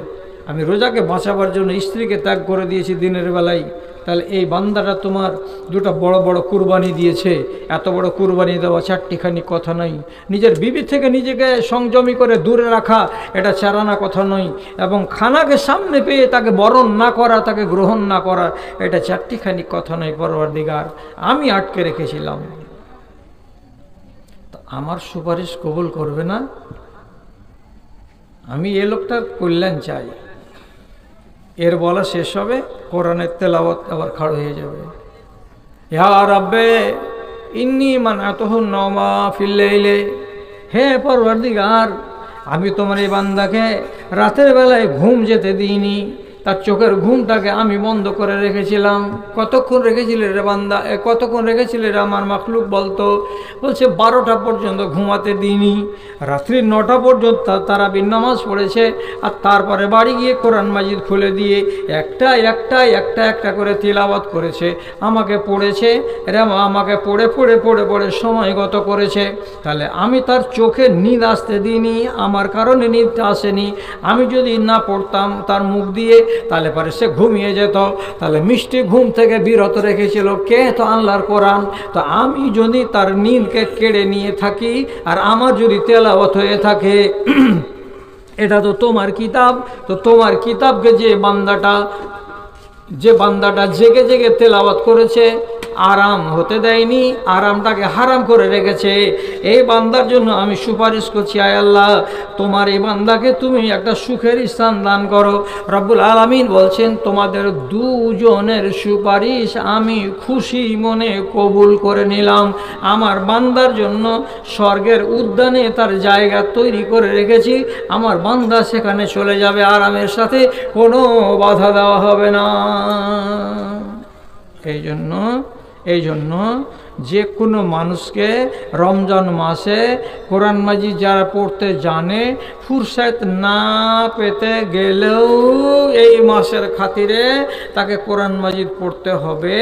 আমি রোজাকে বাঁচাবার জন্য স্ত্রীকে ত্যাগ করে দিয়েছি দিনের বেলায়। তাহলে এই বান্দাটা তোমার দুটো বড় বড় কুরবানি দিয়েছে। এত বড় কুরবানি দেওয়া চারটিখানি কথা নয়। নিজের বিবি থেকে নিজেকে সংযমী করে দূরে রাখা, এটা চারানা কথা নয়। এবং খানাকে সামনে পেয়ে তাকে বরণ না করা, তাকে গ্রহণ না করা, এটা চারটিখানি কথা নয়। পরওয়ারদিগার, আমি আটকে রেখেছিলাম, আমার সুপারিশ কবুল করবে না? আমি এ লোকটার কল্যাণ চাই। এর বলা শেষ হবে, কোরআনের তেলাওয়াত আবার খাড় হয়ে যাবে। ইয়া রাব্বে ইন্নী মানাতুহু নওমা ফিল লাইলি, হে পরওয়ারদিগার, আমি তোমার এই বান্দাকে রাতের বেলায় ঘুম যেতে দিইনি, তার চোখের ঘুমটাকে আমি বন্ধ করে রেখেছিলাম। কতক্ষণ রেখেছিলে রে বান্দা, কতক্ষণ রেখেছিলে রে আমার মাখলুক বলতো? বলছে 12টা পর্যন্ত ঘুমাতে দিইনি, রাত্রি 9টা পর্যন্ত তারাবির নামাজ পড়েছে, আর তারপরে বাড়ি গিয়ে কোরআন মাজিদ খুলে দিয়ে একটা একটা একটা একটা করে তিলাওয়াত করেছে, আমাকে পড়েছে, এরা আমাকে পড়ে পড়ে পড়ে পড়ে সময় গত করেছে। তাহলে আমি তার চোখে নিদ আসতে দিইনি, আমার কারণে নিদটা আসেনি। আমি যদি না পড়তাম তার মুখ দিয়ে, তাহলে পরে সে ঘুমিয়ে যেত। তাহলে মিষ্টি ঘুম থেকে বিরত রেখেছিল কে? তো আল্লাহর কোরআন। তো আমি যদি তার নীলকে কেড়ে নিয়ে থাকি আর আমার যদি তেলাওয়াত হয়ে থাকে, এটা তো তোমার কিতাব। তো তোমার কিতাবকে যে বান্দাটা জেগে জেগে তেলাওয়াত করেছে, আরাম হতে দেয়নি, আরামটাকে হারাম করে রেখেছে, এই বান্দার জন্য আমি সুপারিশ করছি, আয় আল্লাহ, তোমার এই বান্দাকে তুমি একটা সুখের স্থান দান করো। রব্বুল আলামিন বলছেন, তোমাদের দুজনের সুপারিশ আমি খুশি মনে কবুল করে নিলাম। আমার বান্দার জন্য স্বর্গের উদ্যানে তার জায়গা তৈরি করে রেখেছি, আমার বান্দা সেখানে চলে যাবে আরামের সাথে, কোনো বাধা দেওয়া হবে না। এই জন্য যে কোনো মানুষকে রমজান মাসে কোরআন মাজিদ যারা পড়তে জানে, ফুরসত না পেতে গেলেও এই মাসের খাতিরে তাকে কোরআন মাজিদ পড়তে হবে।